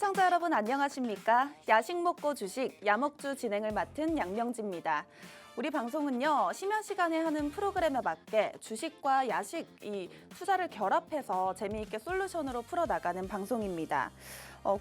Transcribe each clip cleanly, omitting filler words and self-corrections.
시청자 여러분 안녕하십니까? 야식 먹고 주식, 야먹주 진행을 맡은 양명지입니다. 우리 방송은요, 심야 시간에 하는 프로그램에 맞게 주식과 야식, 이 투자를 결합해서 재미있게 솔루션으로 풀어나가는 방송입니다.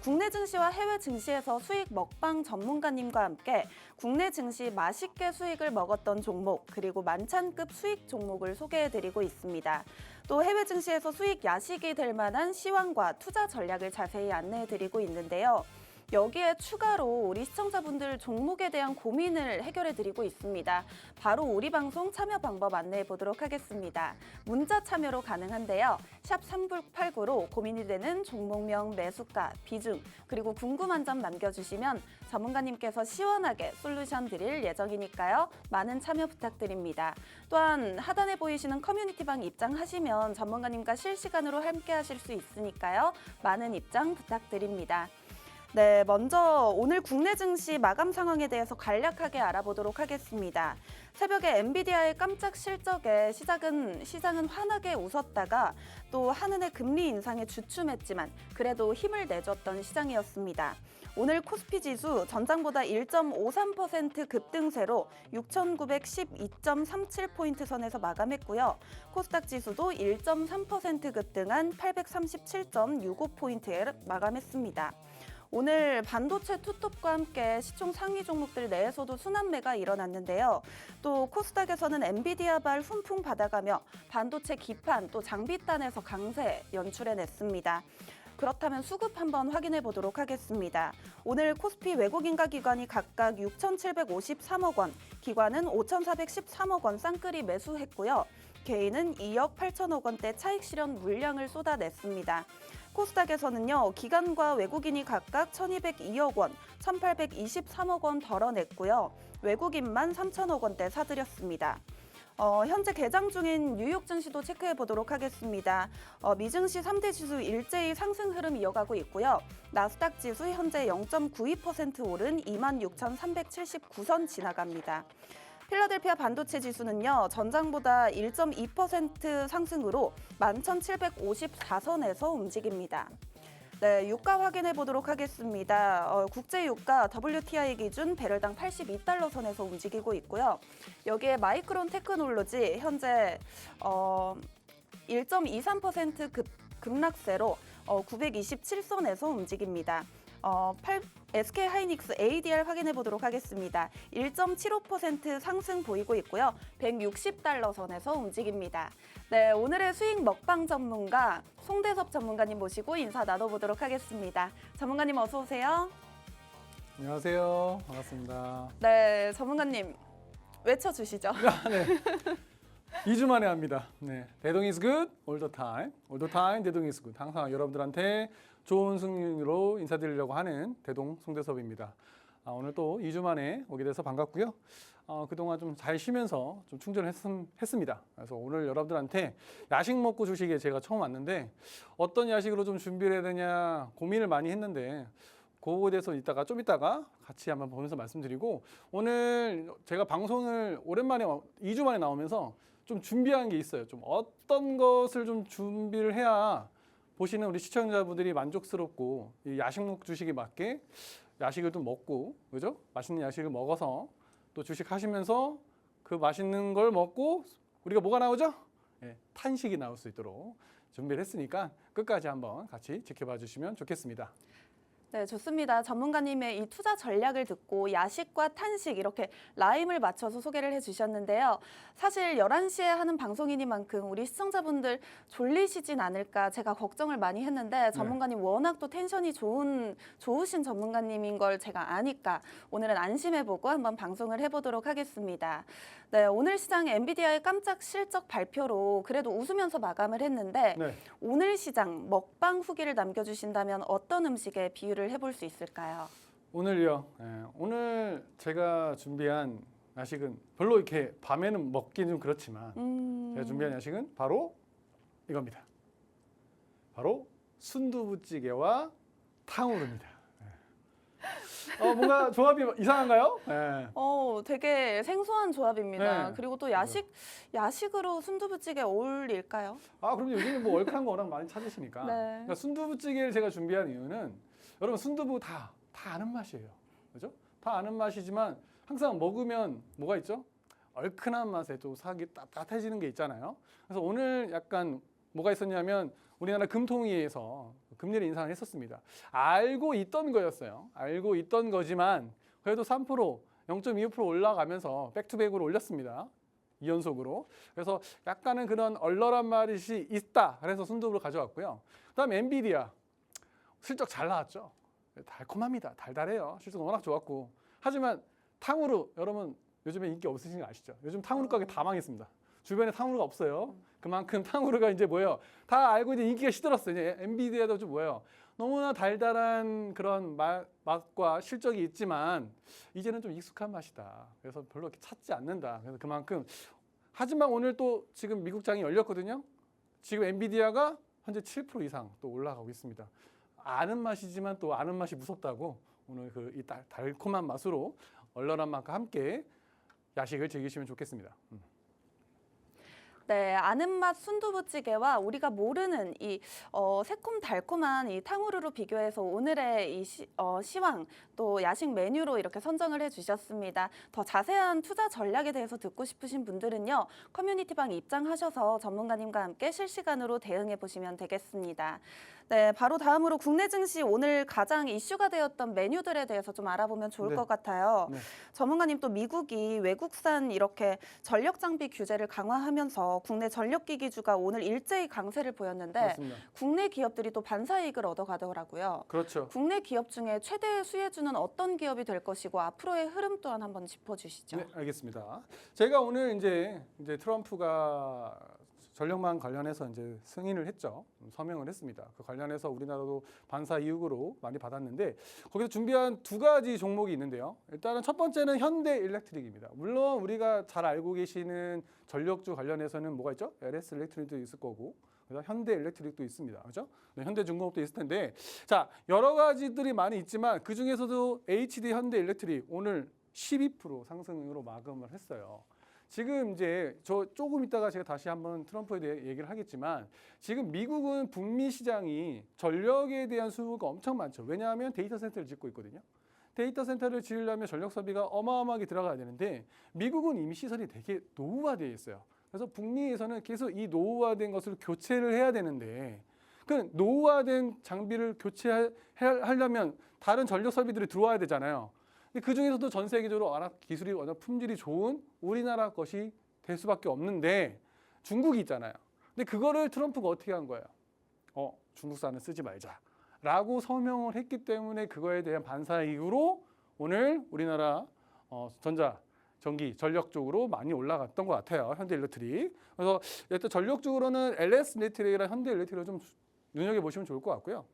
국내 증시와 해외 증시에서 수익 먹방 전문가님과 함께 국내 증시 맛있게 수익을 먹었던 종목, 그리고 만찬급 수익 종목을 소개해드리고 있습니다. 또 해외 증시에서 수익 야식이 될 만한 시황과 투자 전략을 자세히 안내해드리고 있는데요. 여기에 추가로 우리 시청자분들 종목에 대한 고민을 해결해드리고 있습니다. 바로 우리 방송 참여 방법 안내해 보도록 하겠습니다. 문자 참여로 가능한데요. 샵 3989로 고민이 되는 종목명, 매수가, 비중, 그리고 궁금한 점 남겨주시면 전문가님께서 시원하게 솔루션 드릴 예정이니까요. 많은 참여 부탁드립니다. 또한 하단에 보이시는 커뮤니티방 입장하시면 전문가님과 실시간으로 함께 하실 수 있으니까요. 많은 입장 부탁드립니다. 네, 먼저 오늘 국내 증시 마감 상황에 대해서 간략하게 알아보도록 하겠습니다. 새벽에 엔비디아의 깜짝 실적에 시장은 환하게 웃었다가 또 한은의 금리 인상에 주춤했지만 그래도 힘을 내줬던 시장이었습니다. 오늘 코스피 지수 전장보다 1.53% 급등세로 6,912.37포인트 선에서 마감했고요. 코스닥 지수도 1.3% 급등한 837.65포인트에 마감했습니다. 오늘 반도체 투톱과 함께 시총 상위 종목들 내에서도 순환매가 일어났는데요. 또 코스닥에서는 엔비디아발 훈풍 받아가며 반도체 기판 또 장비단에서 강세 연출해냈습니다. 그렇다면 수급 한번 확인해 보도록 하겠습니다. 오늘 코스피 외국인과 기관이 각각 6,753억 원, 기관은 5,413억 원 쌍끌이 매수했고요. 개인은 2억 8천억 원대 차익 실현 물량을 쏟아냈습니다. 코스닥에서는요, 기관과 외국인이 각각 1,202억 원, 1,823억 원 덜어냈고요. 외국인만 3천억 원대 사들였습니다. 현재 개장 중인 뉴욕 증시도 체크해 보도록 하겠습니다. 미증시 3대 지수 일제히 상승 흐름 이어가고 있고요. 나스닥 지수 현재 0.92% 오른 26,379선 지나갑니다. 필라델피아 반도체 지수는요, 전장보다 1.2% 상승으로 11,754선에서 움직입니다. 네, 유가 확인해 보도록 하겠습니다. 국제 유가 WTI 기준 배럴당 82달러 선에서 움직이고 있고요. 여기에 마이크론 테크놀로지 현재 1.23% 급락세로 927선에서 움직입니다. SK 하이닉스 ADR 확인해 보도록 하겠습니다. 1.75% 상승 보이고 있고요. 160달러 선에서 움직입니다. 네, 오늘의 수익 먹방 전문가 송대섭 전문가님 모시고 인사 나눠보도록 하겠습니다. 전문가님 어서 오세요. 안녕하세요. 반갑습니다. 네, 전문가님 외쳐주시죠. 네. 2주 만에 합니다. 네, 대동 is good all the time. all the time 대동 is good. 항상 여러분들한테 좋은 승리로 인사드리려고 하는 대동 송대섭입니다. 오늘 또 2주 만에 오게 돼서 반갑고요. 그동안 좀 잘 쉬면서 좀 충전했습니다. 그래서 오늘 여러분들한테 야식 먹고 주식에 제가 처음 왔는데 어떤 야식으로 좀 준비를 해야 되냐 고민을 많이 했는데 그거에 대해서 좀 이따가 같이 한번 보면서 말씀드리고 오늘 제가 방송을 오랜만에 2주 만에 나오면서 좀 준비한 게 있어요. 좀 어떤 것을 좀 준비를 해야 보시는 우리 시청자분들이 만족스럽고 이 야식 먹고 주식에 맞게 야식을 좀 먹고 그죠? 맛있는 야식을 먹어서 또 주식 하시면서 그 맛있는 걸 먹고 우리가 뭐가 나오죠? 네, 탄식이 나올 수 있도록 준비를 했으니까 끝까지 한번 같이 지켜봐 주시면 좋겠습니다. 네, 좋습니다. 전문가님의 이 투자 전략을 듣고 야식과 탄식 이렇게 라임을 맞춰서 소개를 해주셨는데요. 사실 11시에 하는 방송이니만큼 우리 시청자분들 졸리시진 않을까 제가 걱정을 많이 했는데 전문가님 워낙 또 텐션이 좋으신 전문가님인 걸 제가 아니까 오늘은 안심해보고 한번 방송을 해보도록 하겠습니다. 네, 오늘 시장 엔비디아의 깜짝 실적 발표로 그래도 웃으면서 마감을 했는데 오늘 시장 먹방 후기를 남겨주신다면 어떤 음식에 비유를 해볼 수 있을까요? 오늘요. 오늘 제가 준비한 야식은 별로 이렇게 밤에는 먹기는 좀 그렇지만 제가 준비한 야식은 바로 이겁니다. 바로 순두부찌개와 탕후루입니다. 뭔가 조합이 이상한가요? 네. 되게 생소한 조합입니다. 네. 그리고 또 야식으로 순두부찌개 어울릴까요? 그럼요. 요즘에 뭐 얼큰한 거 워낙 많이 찾으시니까. 네. 그러니까 순두부찌개를 제가 준비한 이유는 여러분 순두부 다 아는 맛이에요. 그죠? 다 아는 맛이지만 항상 먹으면 뭐가 있죠? 얼큰한 맛에 또 sak이 따뜻해지는 게 있잖아요. 그래서 오늘 약간 뭐가 있었냐면 우리나라 금통위에서 금리를 인상을 했었습니다. 알고 있던 거였어요. 알고 있던 거지만 그래도 3%, 0.25% 올라가면서 백투백으로 올렸습니다. 2연속으로. 그래서 약간은 그런 얼얼한 맛이 있다. 그래서 순두부를 가져왔고요. 그다음 엔비디아 실적 잘 나왔죠. 달콤합니다. 달달해요. 실적 워낙 좋았고. 하지만 탕후루 여러분 요즘에 인기 없으신 거 아시죠? 요즘 탕후루 가게 다 망했습니다. 주변에 탕후루가 없어요. 그만큼 탕후루가 이제 뭐예요? 다 알고 이제 인기가 시들었어요. 이제 엔비디아도 좀 뭐예요? 너무나 달달한 그런 맛과 실적이 있지만 이제는 좀 익숙한 맛이다. 그래서 별로 이렇게 찾지 않는다. 그래서 그만큼 하지만 오늘 또 지금 미국장이 열렸거든요. 지금 엔비디아가 현재 7% 이상 또 올라가고 있습니다. 아는 맛이지만 또 아는 맛이 무섭다고 오늘 그 이 달콤한 맛으로 얼얼한 맛과 함께 야식을 즐기시면 좋겠습니다. 네, 아는 맛 순두부찌개와 우리가 모르는 이 새콤달콤한 이 탕후루로 비교해서 오늘의 이 시황 또 야식 메뉴로 이렇게 선정을 해주셨습니다. 더 자세한 투자 전략에 대해서 듣고 싶으신 분들은요, 커뮤니티방 입장하셔서 전문가님과 함께 실시간으로 대응해 보시면 되겠습니다. 네, 바로 다음으로 국내 증시 오늘 가장 이슈가 되었던 메뉴들에 대해서 좀 알아보면 좋을 네. 것 같아요. 네. 전문가님 또 미국이 외국산 이렇게 전력 장비 규제를 강화하면서 국내 전력기기주가 오늘 일제히 강세를 보였는데 맞습니다. 국내 기업들이 또 반사이익을 얻어가더라고요. 그렇죠. 국내 기업 중에 최대 수혜주는 어떤 기업이 될 것이고 앞으로의 흐름 또한 한번 짚어주시죠. 네, 알겠습니다. 제가 오늘 이제 트럼프가 전력망 관련해서 이제 승인을 했죠. 서명을 했습니다. 그 관련해서 우리나라도 반사 이익으로 많이 받았는데 거기서 준비한 두 가지 종목이 있는데요. 일단은 첫 번째는 현대일렉트릭입니다. 물론 우리가 잘 알고 계시는 전력주 관련해서는 뭐가 있죠? LS 일렉트릭도 있을 거고 그다음 현대일렉트릭도 있습니다. 그렇죠? 네, 현대중공업도 있을 텐데 자 여러 가지들이 많이 있지만 그 중에서도 HD 현대일렉트릭 오늘 12% 상승으로 마감을 했어요. 지금 이제 저 조금 있다가 제가 다시 한번 트럼프에 대해 얘기를 하겠지만 지금 미국은 북미 시장이 전력에 대한 수요가 엄청 많죠. 왜냐하면 데이터 센터를 짓고 있거든요. 데이터 센터를 지으려면 전력 소비가 어마어마하게 들어가야 되는데 미국은 이미 시설이 되게 노후화되어 있어요. 그래서 북미에서는 계속 이 노후화된 것을 교체를 해야 되는데 그 노후화된 장비를 교체하려면 다른 전력 설비들이 들어와야 되잖아요. 그 중에서도 전 세계적으로 워낙 기술이 워낙 품질이 좋은 우리나라 것이 될 수밖에 없는데 중국이 있잖아요. 근데 그거를 트럼프가 어떻게 한 거예요? 중국산은 쓰지 말자라고 서명을 했기 때문에 그거에 대한 반사이익으로 오늘 우리나라 전기 전력 쪽으로 많이 올라갔던 것 같아요. 현대일렉트릭. 그래서 일단 전력 쪽으로는 LS 일렉트릭이랑 현대일렉트릭을 좀 눈여겨 보시면 좋을 것 같고요.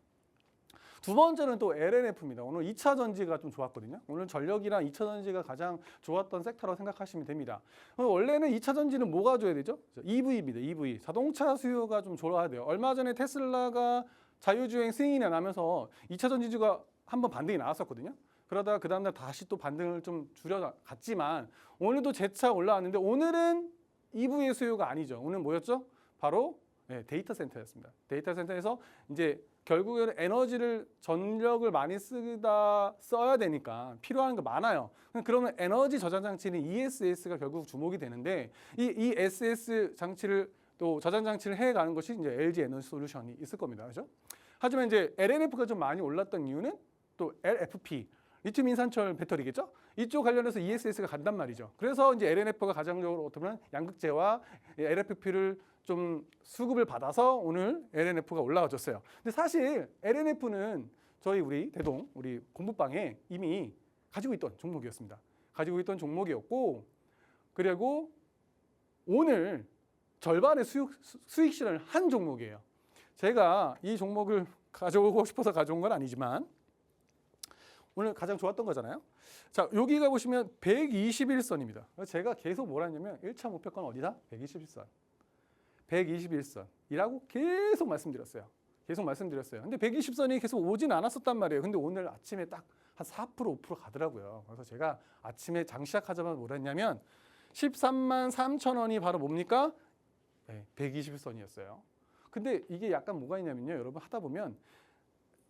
두 번째는 또 LNF입니다. 오늘 2차 전지가 좀 좋았거든요. 오늘 전력이랑 2차 전지가 가장 좋았던 섹터라고 생각하시면 됩니다. 원래는 2차 전지는 뭐가 줘야 되죠? EV입니다. EV. 자동차 수요가 좀 좋아야 돼요. 얼마 전에 테슬라가 자율주행 승인이 나면서 2차 전지주가 한번 반등이 나왔었거든요. 그러다가 그 다음날 다시 또 반등을 좀 줄여갔지만 오늘도 재차 올라왔는데 오늘은 EV의 수요가 아니죠. 오늘 뭐였죠? 바로 데이터 센터였습니다. 데이터 센터에서 이제 결국에는 전력을 많이 써야 되니까 필요한 거 많아요. 그러면 에너지 저장 장치는 ESS가 결국 주목이 되는데 이 ESS 장치를 또 저장 장치를 해가는 것이 이제 LG 에너지 솔루션이 있을 겁니다. 그렇죠? 하지만 이제 LNF가 좀 많이 올랐던 이유는 또 LFP 리튬 인산철 배터리겠죠? 이쪽 관련해서 ESS가 간단 말이죠. 그래서 이제 LNF가 가장적으로 어떻게 보면 양극재와 LFP를 좀 수급을 받아서 오늘 LNF가 올라와줬어요. 근데 사실 LNF는 우리 대동, 우리 공부방에 이미 가지고 있던 종목이었습니다. 가지고 있던 종목이었고, 그리고 오늘 절반의 수익 실현을 한 종목이에요. 제가 이 종목을 가져오고 싶어서 가져온 건 아니지만 오늘 가장 좋았던 거잖아요. 자, 여기가 보시면 121선입니다. 제가 계속 뭐라 했냐면 1차 목표권 어디다? 121선. 121선이라고 계속 말씀드렸어요. 근데 120선이 계속 오진 않았었단 말이에요. 근데 오늘 아침에 딱 한 4%, 5% 가더라고요. 그래서 제가 아침에 장 시작하자마자 뭐라 했냐면 13만 3천 원이 바로 뭡니까? 121선이었어요. 근데 이게 약간 뭐가 있냐면요. 여러분 하다 보면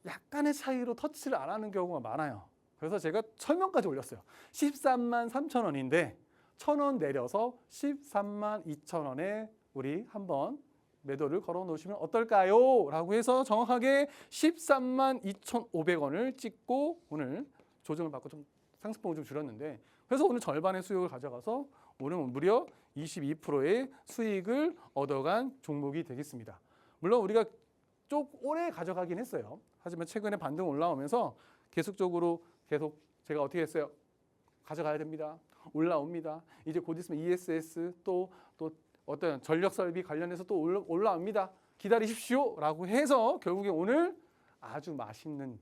약간의 차이로 터치를 안 하는 경우가 많아요. 그래서 제가 설명까지 올렸어요. 13만 3천 원인데 1,000원 내려서 13만 2천 원에 우리 한번 매도를 걸어 놓으시면 어떨까요? 라고 해서 정확하게 13만 2,500원을 찍고 오늘 조정을 받고 좀 상승폭을 좀 줄였는데 그래서 오늘 절반의 수익을 가져가서 오늘 무려 22%의 수익을 얻어간 종목이 되겠습니다. 물론 우리가 좀 오래 가져가긴 했어요. 하지만 최근에 반등 올라오면서 계속적으로 계속 제가 어떻게 했어요? 가져가야 됩니다. 올라옵니다. 이제 곧 있으면 ESS 또 어떤 전력 설비 관련해서 또 올라옵니다. 기다리십시오. 라고 해서 결국에 오늘 아주 맛있는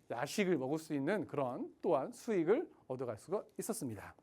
야식을 먹을 수 있는 그런 또한 수익을 얻어갈 수가 있었습니다.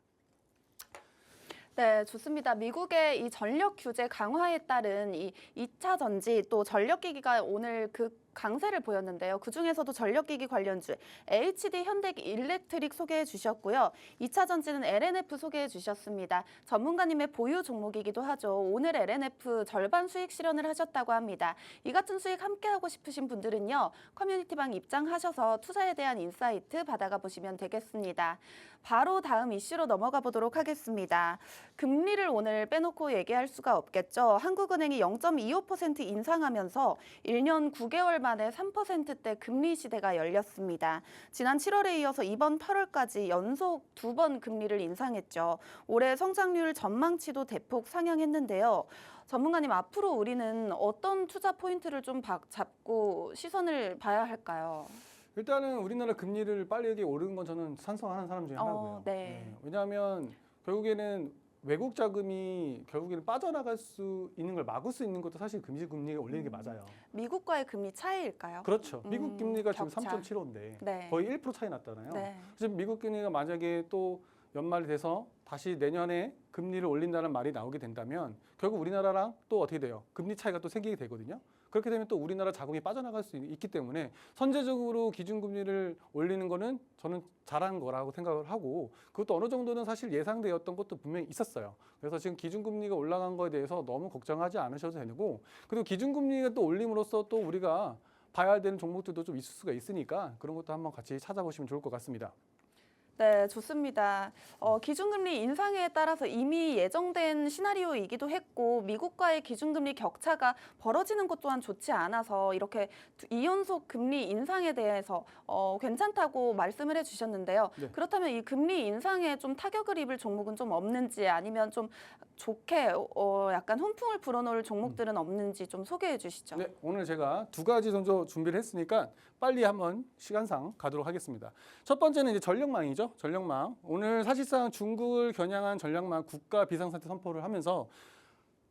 네, 좋습니다. 미국의 이 전력 규제 강화에 따른 이 2차 전지 또 전력기기가 오늘 그 강세를 보였는데요. 그중에서도 전력기기 관련주 HD 현대일렉트릭 소개해 주셨고요. 2차 전지는 LNF 소개해 주셨습니다. 전문가님의 보유 종목이기도 하죠. 오늘 LNF 절반 수익 실현을 하셨다고 합니다. 이 같은 수익 함께하고 싶으신 분들은요. 커뮤니티방 입장하셔서 투자에 대한 인사이트 받아가 보시면 되겠습니다. 바로 다음 이슈로 넘어가 보도록 하겠습니다. 금리를 오늘 빼놓고 얘기할 수가 없겠죠. 한국은행이 0.25% 인상하면서 1년 9개월 만에 3%대 금리 시대가 열렸습니다. 지난 7월에 이어서 이번 8월까지 연속 2번 금리를 인상했죠. 올해 성장률 전망치도 대폭 상향했는데요. 전문가님, 앞으로 우리는 어떤 투자 포인트를 좀 잡고 시선을 봐야 할까요? 일단은 우리나라 금리를 빨리 오르는 건 저는 찬성하는 사람 중에 하나고요. 네. 왜냐하면 결국에는 외국 자금이 결국에는 빠져나갈 수 있는 걸 막을 수 있는 것도 사실 금리가 올리는 게 맞아요. 미국과의 금리 차이일까요? 그렇죠. 미국 금리가 지금 격차. 3.75인데 네. 거의 1% 차이 났잖아요. 네. 그래서 미국 금리가 만약에 또 연말이 돼서 다시 내년에 금리를 올린다는 말이 나오게 된다면 결국 우리나라랑 또 어떻게 돼요? 금리 차이가 또 생기게 되거든요. 그렇게 되면 또 우리나라 자금이 빠져나갈 수 있기 때문에 선제적으로 기준금리를 올리는 거는 저는 잘한 거라고 생각을 하고 그것도 어느 정도는 사실 예상되었던 것도 분명히 있었어요. 그래서 지금 기준금리가 올라간 거에 대해서 너무 걱정하지 않으셔도 되고 그리고 기준금리가 또 올림으로써 또 우리가 봐야 되는 종목들도 좀 있을 수가 있으니까 그런 것도 한번 같이 찾아보시면 좋을 것 같습니다. 네, 좋습니다. 기준금리 인상에 따라서 이미 예정된 시나리오이기도 했고 미국과의 기준금리 격차가 벌어지는 것 또한 좋지 않아서 이렇게 2연속 금리 인상에 대해서 괜찮다고 말씀을 해주셨는데요. 네. 그렇다면 이 금리 인상에 좀 타격을 입을 종목은 좀 없는지 아니면 좀 좋게 약간 훈풍을 불어넣을 종목들은 없는지 좀 소개해 주시죠. 네, 오늘 제가 두 가지 정도 준비를 했으니까 빨리 한번 시간상 가도록 하겠습니다. 첫 번째는 이제 전력망이죠. 전력망. 오늘 사실상 중국을 겨냥한 전력망 국가 비상사태 선포를 하면서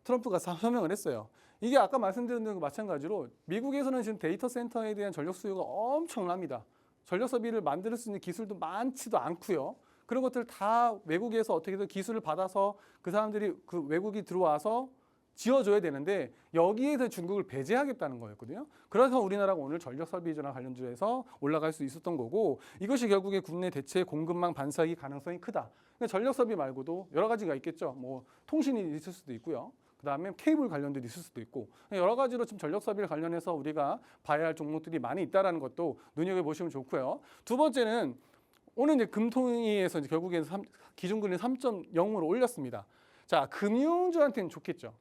트럼프가 서명을 했어요. 이게 아까 말씀드린 것 마찬가지로 미국에서는 지금 데이터 센터에 대한 전력 수요가 엄청납니다. 전력 소비를 만들 수 있는 기술도 많지도 않고요. 그런 것들 다 외국에서 어떻게든 기술을 받아서 그 사람들이 그 외국이 들어와서 지어줘야 되는데 여기에서 중국을 배제하겠다는 거였거든요. 그래서 우리나라가 오늘 전력 설비 이전화 관련주에서 올라갈 수 있었던 거고 이것이 결국에 국내 대체 공급망 반사기 가능성이 크다. 그러니까 전력 설비 말고도 여러 가지가 있겠죠. 뭐 통신이 있을 수도 있고요. 그다음에 케이블 관련도 있을 수도 있고 여러 가지로 지금 전력 설비를 관련해서 우리가 봐야 할 종목들이 많이 있다라는 것도 눈여겨보시면 좋고요. 두 번째는 오늘 이제 금통위에서 이제 결국에는 기준금리 3.0으로 올렸습니다. 자, 금융주한테는 좋겠죠.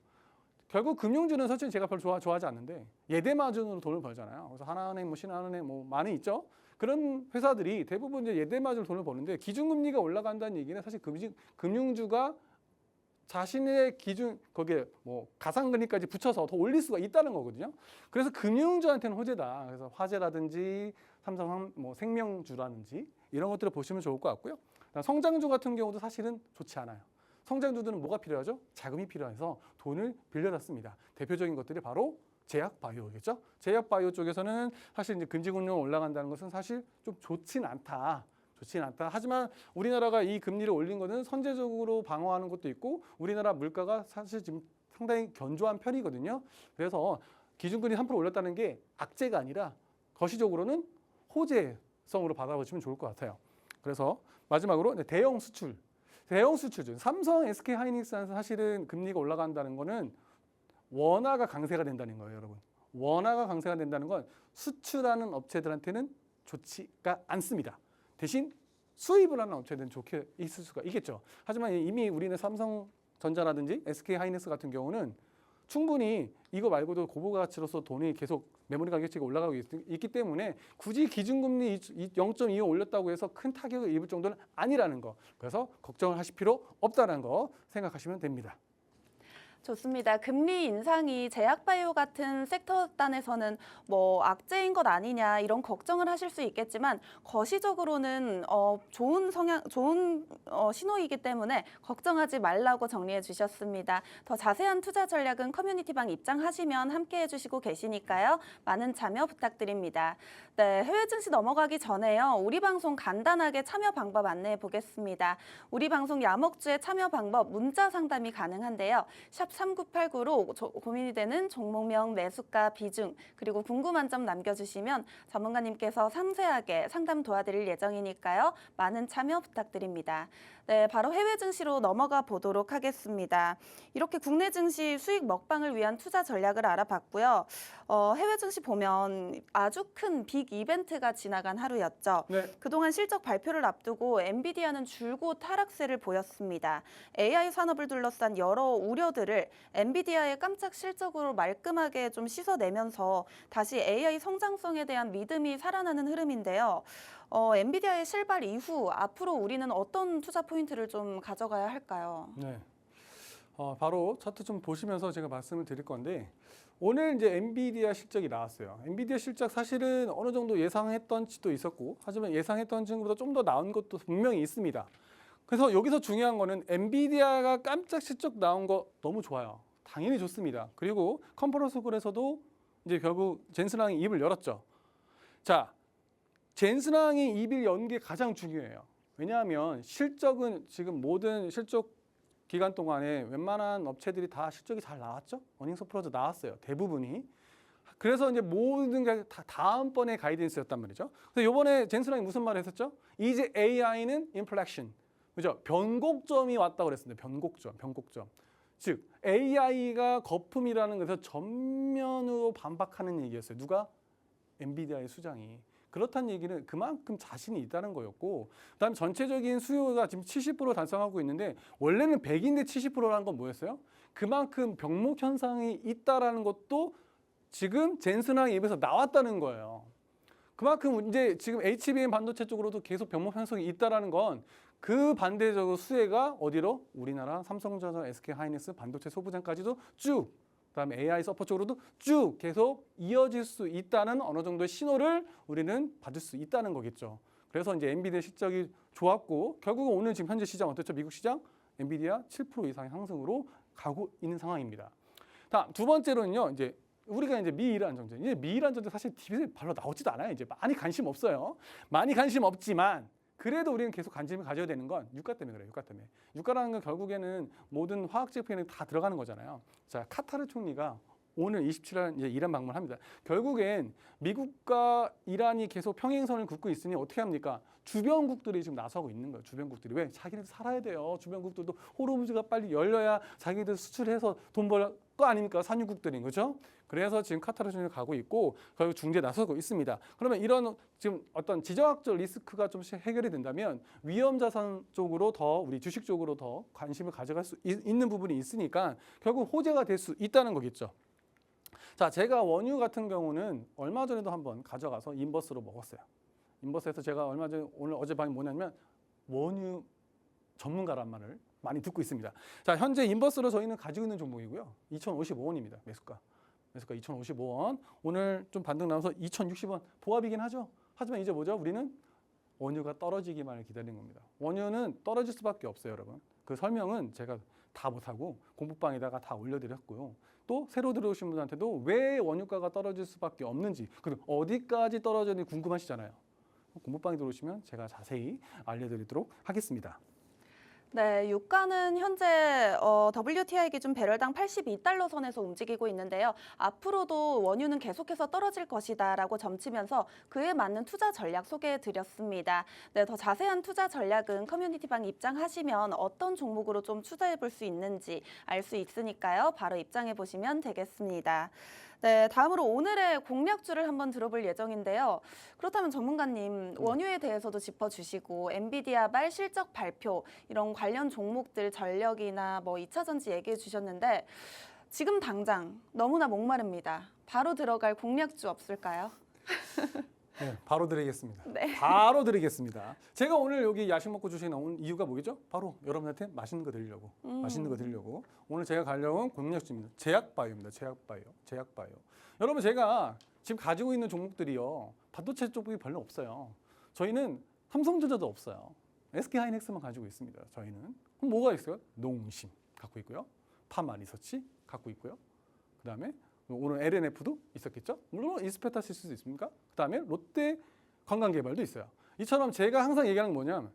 결국 금융주는 사실 제가 별로 좋아하지 않는데 예대마진으로 돈을 벌잖아요. 그래서 하나은행, 뭐 신한은행, 뭐 많이 있죠. 그런 회사들이 대부분 이제 예대마진으로 돈을 버는데 기준금리가 올라간다는 얘기는 사실 금융주가 자신의 기준 거기에 뭐 가상금리까지 붙여서 더 올릴 수가 있다는 거거든요. 그래서 금융주한테는 호재다. 그래서 화재라든지 삼성 뭐 생명주라든지 이런 것들을 보시면 좋을 것 같고요. 성장주 같은 경우도 사실은 좋지 않아요. 성장주들은 뭐가 필요하죠? 자금이 필요해서 돈을 빌려놨습니다. 대표적인 것들이 바로 제약바이오겠죠. 제약바이오 쪽에서는 사실 이제 근지금리가 올라간다는 것은 사실 좀 좋진 않다. 하지만 우리나라가 이 금리를 올린 것은 선제적으로 방어하는 것도 있고 우리나라 물가가 사실 지금 상당히 견조한 편이거든요. 그래서 기준금리 3% 올렸다는 게 악재가 아니라 거시적으로는 호재성으로 받아보시면 좋을 것 같아요. 그래서 마지막으로 대형 수출주. 삼성, SK 하이닉스는 사실은 금리가 올라간다는 거는 원화가 강세가 된다는 거예요, 여러분. 원화가 강세가 된다는 건 수출하는 업체들한테는 좋지가 않습니다. 대신 수입을 하는 업체들은 좋게 있을 수가 있겠죠. 하지만 이미 우리는 삼성전자라든지 SK하이닉스 같은 경우는 충분히 이거 말고도 고부 가치로서 돈이 계속 메모리 가격치가 올라가고 있기 때문에 굳이 기준금리 0.25 올렸다고 해서 큰 타격을 입을 정도는 아니라는 거. 그래서 걱정을 하실 필요 없다는 거 생각하시면 됩니다. 좋습니다. 금리 인상이 제약바이오 같은 섹터 단에서는 뭐 악재인 것 아니냐 이런 걱정을 하실 수 있겠지만 거시적으로는 좋은 신호이기 때문에 걱정하지 말라고 정리해 주셨습니다. 더 자세한 투자 전략은 커뮤니티방 입장하시면 함께해 주시고 계시니까요. 많은 참여 부탁드립니다. 네, 해외 증시 넘어가기 전에요. 우리 방송 간단하게 참여 방법 안내해 보겠습니다. 우리 방송 야먹주의 참여 방법 문자 상담이 가능한데요. 샵 3989로 고민이 되는 종목명, 매수가, 비중, 그리고 궁금한 점 남겨주시면 전문가님께서 상세하게 상담 도와드릴 예정이니까요. 많은 참여 부탁드립니다. 네, 바로 해외 증시로 넘어가 보도록 하겠습니다. 이렇게 국내 증시 수익 먹방을 위한 투자 전략을 알아봤고요. 해외 증시 보면 아주 큰 빅 이벤트가 지나간 하루였죠. 네. 그동안 실적 발표를 앞두고 엔비디아는 줄곧 하락세를 보였습니다. AI 산업을 둘러싼 여러 우려들을 엔비디아의 깜짝 실적으로 말끔하게 좀 씻어내면서 다시 AI 성장성에 대한 믿음이 살아나는 흐름인데요. 엔비디아의 실발 이후 앞으로 우리는 어떤 투자 포인트를 좀 가져가야 할까요? 네. 바로 차트 좀 보시면서 제가 말씀을 드릴 건데 오늘 이제 엔비디아 실적이 나왔어요. 엔비디아 실적 사실은 어느 정도 예상했던 치도 있었고 하지만 예상했던 층보다 좀 더 나은 것도 분명히 있습니다. 그래서 여기서 중요한 거는 엔비디아가 깜짝 실적 나온 거 너무 좋아요. 당연히 좋습니다. 그리고 컨퍼런스 콜에서도 이제 결국 젠슨항이 입을 열었죠. 자, 젠슨항이 입을 연 게 가장 중요해요. 왜냐하면 실적은 지금 모든 실적 기간 동안에 웬만한 업체들이 다 실적이 잘 나왔죠. 어닝스 플러스 나왔어요. 대부분이. 그래서 이제 모든 게 다 다음번에 가이던스였단 말이죠. 그래서 이번에 젠슨항이 무슨 말을 했었죠? 이제 AI는 인플렉션. 그죠? 변곡점이 왔다고 그랬습니다. 변곡점. 즉 AI가 거품이라는 것에서 전면으로 반박하는 얘기였어요. 누가? 엔비디아의 수장이. 그렇다는 얘기는 그만큼 자신이 있다는 거였고 그다음에 전체적인 수요가 지금 70% 달성하고 있는데 원래는 100인데 70%라는 건 뭐였어요? 그만큼 병목 현상이 있다라는 것도 지금 젠슨항의 입에서 나왔다는 거예요. 그만큼 이제 지금 HBM 반도체 쪽으로도 계속 병목 현상이 있다라는 건 그 반대적으로 수혜가 어디로? 우리나라 삼성전자, SK하이닉스 반도체 소부장까지도 쭉 그다음에 AI 서퍼 쪽으로도 쭉 계속 이어질 수 있다는 어느 정도의 신호를 우리는 받을 수 있다는 거겠죠. 그래서 이제 엔비디아 실적이 좋았고 결국은 오늘 지금 현재 시장 어떻죠? 미국 시장 엔비디아 7% 이상의 상승으로 가고 있는 상황입니다. 다음 두 번째로는요. 이제 우리가 이제 미이란 전쟁. 이제 미이란 전쟁 사실 TV에 별로 나오지도 않아요. 이제 많이 관심 없어요. 많이 관심 없지만 그래도 우리는 계속 관심을 가져야 되는 건 유가 때문에 그래요. 유가 때문에. 유가라는 건 결국에는 모든 화학 제품에 다 들어가는 거잖아요. 자, 카타르 총리가 오늘 27일 이제 이란 방문합니다. 결국엔 미국과 이란이 계속 평행선을 긋고 있으니 어떻게 합니까? 주변국들이 지금 나서고 있는 거예요. 주변국들이. 왜? 자기들 살아야 돼요. 주변국들도 호르무즈가 빨리 열려야 자기들 수출해서 돈 벌 거 아닙니까? 산유국들인 거죠. 그래서 지금 카타르 총리가 가고 있고 결국 중재에 나서고 있습니다. 그러면 이런 지금 어떤 지정학적 리스크가 좀 해결이 된다면 위험 자산 쪽으로 더 우리 주식 쪽으로 더 관심을 가져갈 수 있는 부분이 있으니까 결국 호재가 될 수 있다는 거겠죠. 자, 제가 원유 같은 경우는 얼마 전에도 한번 가져가서 인버스로 먹었어요. 인버스에서 제가 얼마 전에 오늘 어젯밤에 뭐냐면 원유 전문가란 말을 많이 듣고 있습니다. 자, 현재 인버스로 저희는 가지고 있는 종목이고요. 2,055원입니다. 매수가 2,055원. 오늘 좀 반등 나와서 2,060원 보합이긴 하죠. 하지만 이제 뭐죠? 우리는 원유가 떨어지기만을 기다리는 겁니다. 원유는 떨어질 수밖에 없어요, 여러분. 그 설명은 제가 다 못하고 공부방에다가 다 올려드렸고요. 또 새로 들어오신 분한테도 왜 원유가가 떨어질 수밖에 없는지 그리고 어디까지 떨어졌는지 궁금하시잖아요. 공부방에 들어오시면 제가 자세히 알려드리도록 하겠습니다. 네, 유가는 현재 WTI 기준 배럴당 82달러 선에서 움직이고 있는데요. 앞으로도 원유는 계속해서 떨어질 것이다라고 점치면서 그에 맞는 투자 전략 소개해드렸습니다. 네, 더 자세한 투자 전략은 커뮤니티방 입장하시면 어떤 종목으로 좀 투자해볼 수 있는지 알 수 있으니까요. 바로 입장해보시면 되겠습니다. 네, 다음으로 오늘의 공략주를 한번 들어볼 예정인데요. 그렇다면 전문가님, 원유에 대해서도 짚어주시고 엔비디아발 실적 발표 이런 관련 종목들 전력이나 뭐 2차 전지 얘기해 주셨는데 지금 당장 너무나 목마릅니다. 바로 들어갈 공략주 없을까요? 네, 바로 드리겠습니다. 네. 바로 드리겠습니다. 제가 오늘 여기 야식 먹고 주식에 나온 이유가 뭐겠죠? 바로 여러분한테 맛있는 거 드리려고. 맛있는 거 드리려고. 오늘 제가 가려온 공략주입니다. 제약바이오입니다. 제약바이오. 여러분 제가 지금 가지고 있는 종목들이요. 반도체 쪽이 별로 없어요. 저희는 삼성전자도 없어요. SK하이닉스만 가지고 있습니다. 저희는. 그럼 뭐가 있어요? 농심 갖고 있고요. 파마리서치 갖고 있고요. 그다음에 오늘 LNF도 있었겠죠? 물론 이스페타시스도 있습니까? 그다음에 롯데 관광개발도 있어요. 이처럼 제가 항상 얘기하는 게 뭐냐면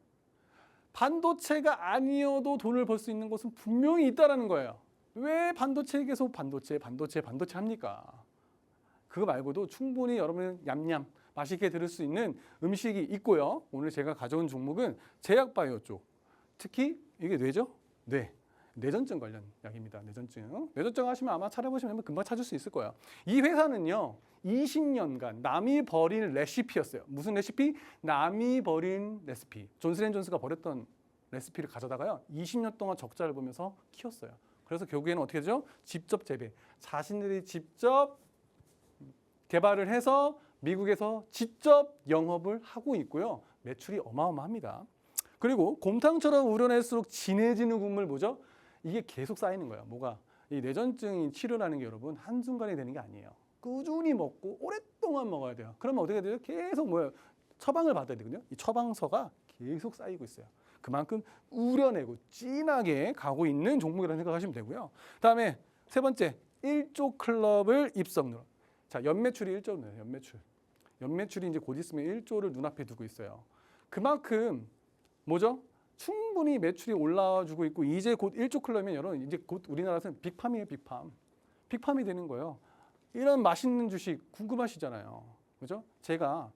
반도체가 아니어도 돈을 벌 수 있는 곳은 분명히 있다라는 거예요. 왜 반도체에 계속 반도체 합니까? 그거 말고도 충분히 여러분 냠냠 맛있게 들을 수 있는 음식이 있고요. 오늘 제가 가져온 종목은 제약바이오 쪽. 특히 이게 뇌죠? 뇌전증 관련 약입니다. 뇌전증 하시면 아마 찾아보시면 금방 찾을 수 있을 거예요. 이 회사는요. 20년간 남이 버린 레시피였어요. 무슨 레시피? 남이 버린 레시피. 존슨앤존스가 버렸던 레시피를 가져다가요. 20년 동안 적자를 보면서 키웠어요. 그래서 결국에는 어떻게 되죠? 직접 재배. 자신들이 직접 개발을 해서 미국에서 직접 영업을 하고 있고요. 매출이 어마어마합니다. 그리고 곰탕처럼 우려낼수록 진해지는 국물 뭐죠? 이게 계속 쌓이는 거예요. 뭐가? 이 뇌전증이 치료라는 게 여러분 한순간에 되는 게 아니에요. 꾸준히 먹고 오랫동안 먹어야 돼요. 그러면 어떻게 돼요? 계속 뭐예요? 처방을 받아야 되거든요. 이 처방서가 계속 쌓이고 있어요. 그만큼 우려내고 진하게 가고 있는 종목이라고 생각하시면 되고요. 다음에 세 번째, 1조 클럽을 입성으로. 자, 연매출이 1조네요. 연매출이 이제 곧 있으면 1조를 눈앞에 두고 있어요. 그만큼 뭐죠? 충분히 매출이 올라와주고 있고 이제 곧 1조 클럽이면 여러분 이제 곧 우리나라에서는 빅팜이에요. 빅팜이 되는 거예요. 이런 맛있는 주식 궁금하시잖아요. 그죠? 제가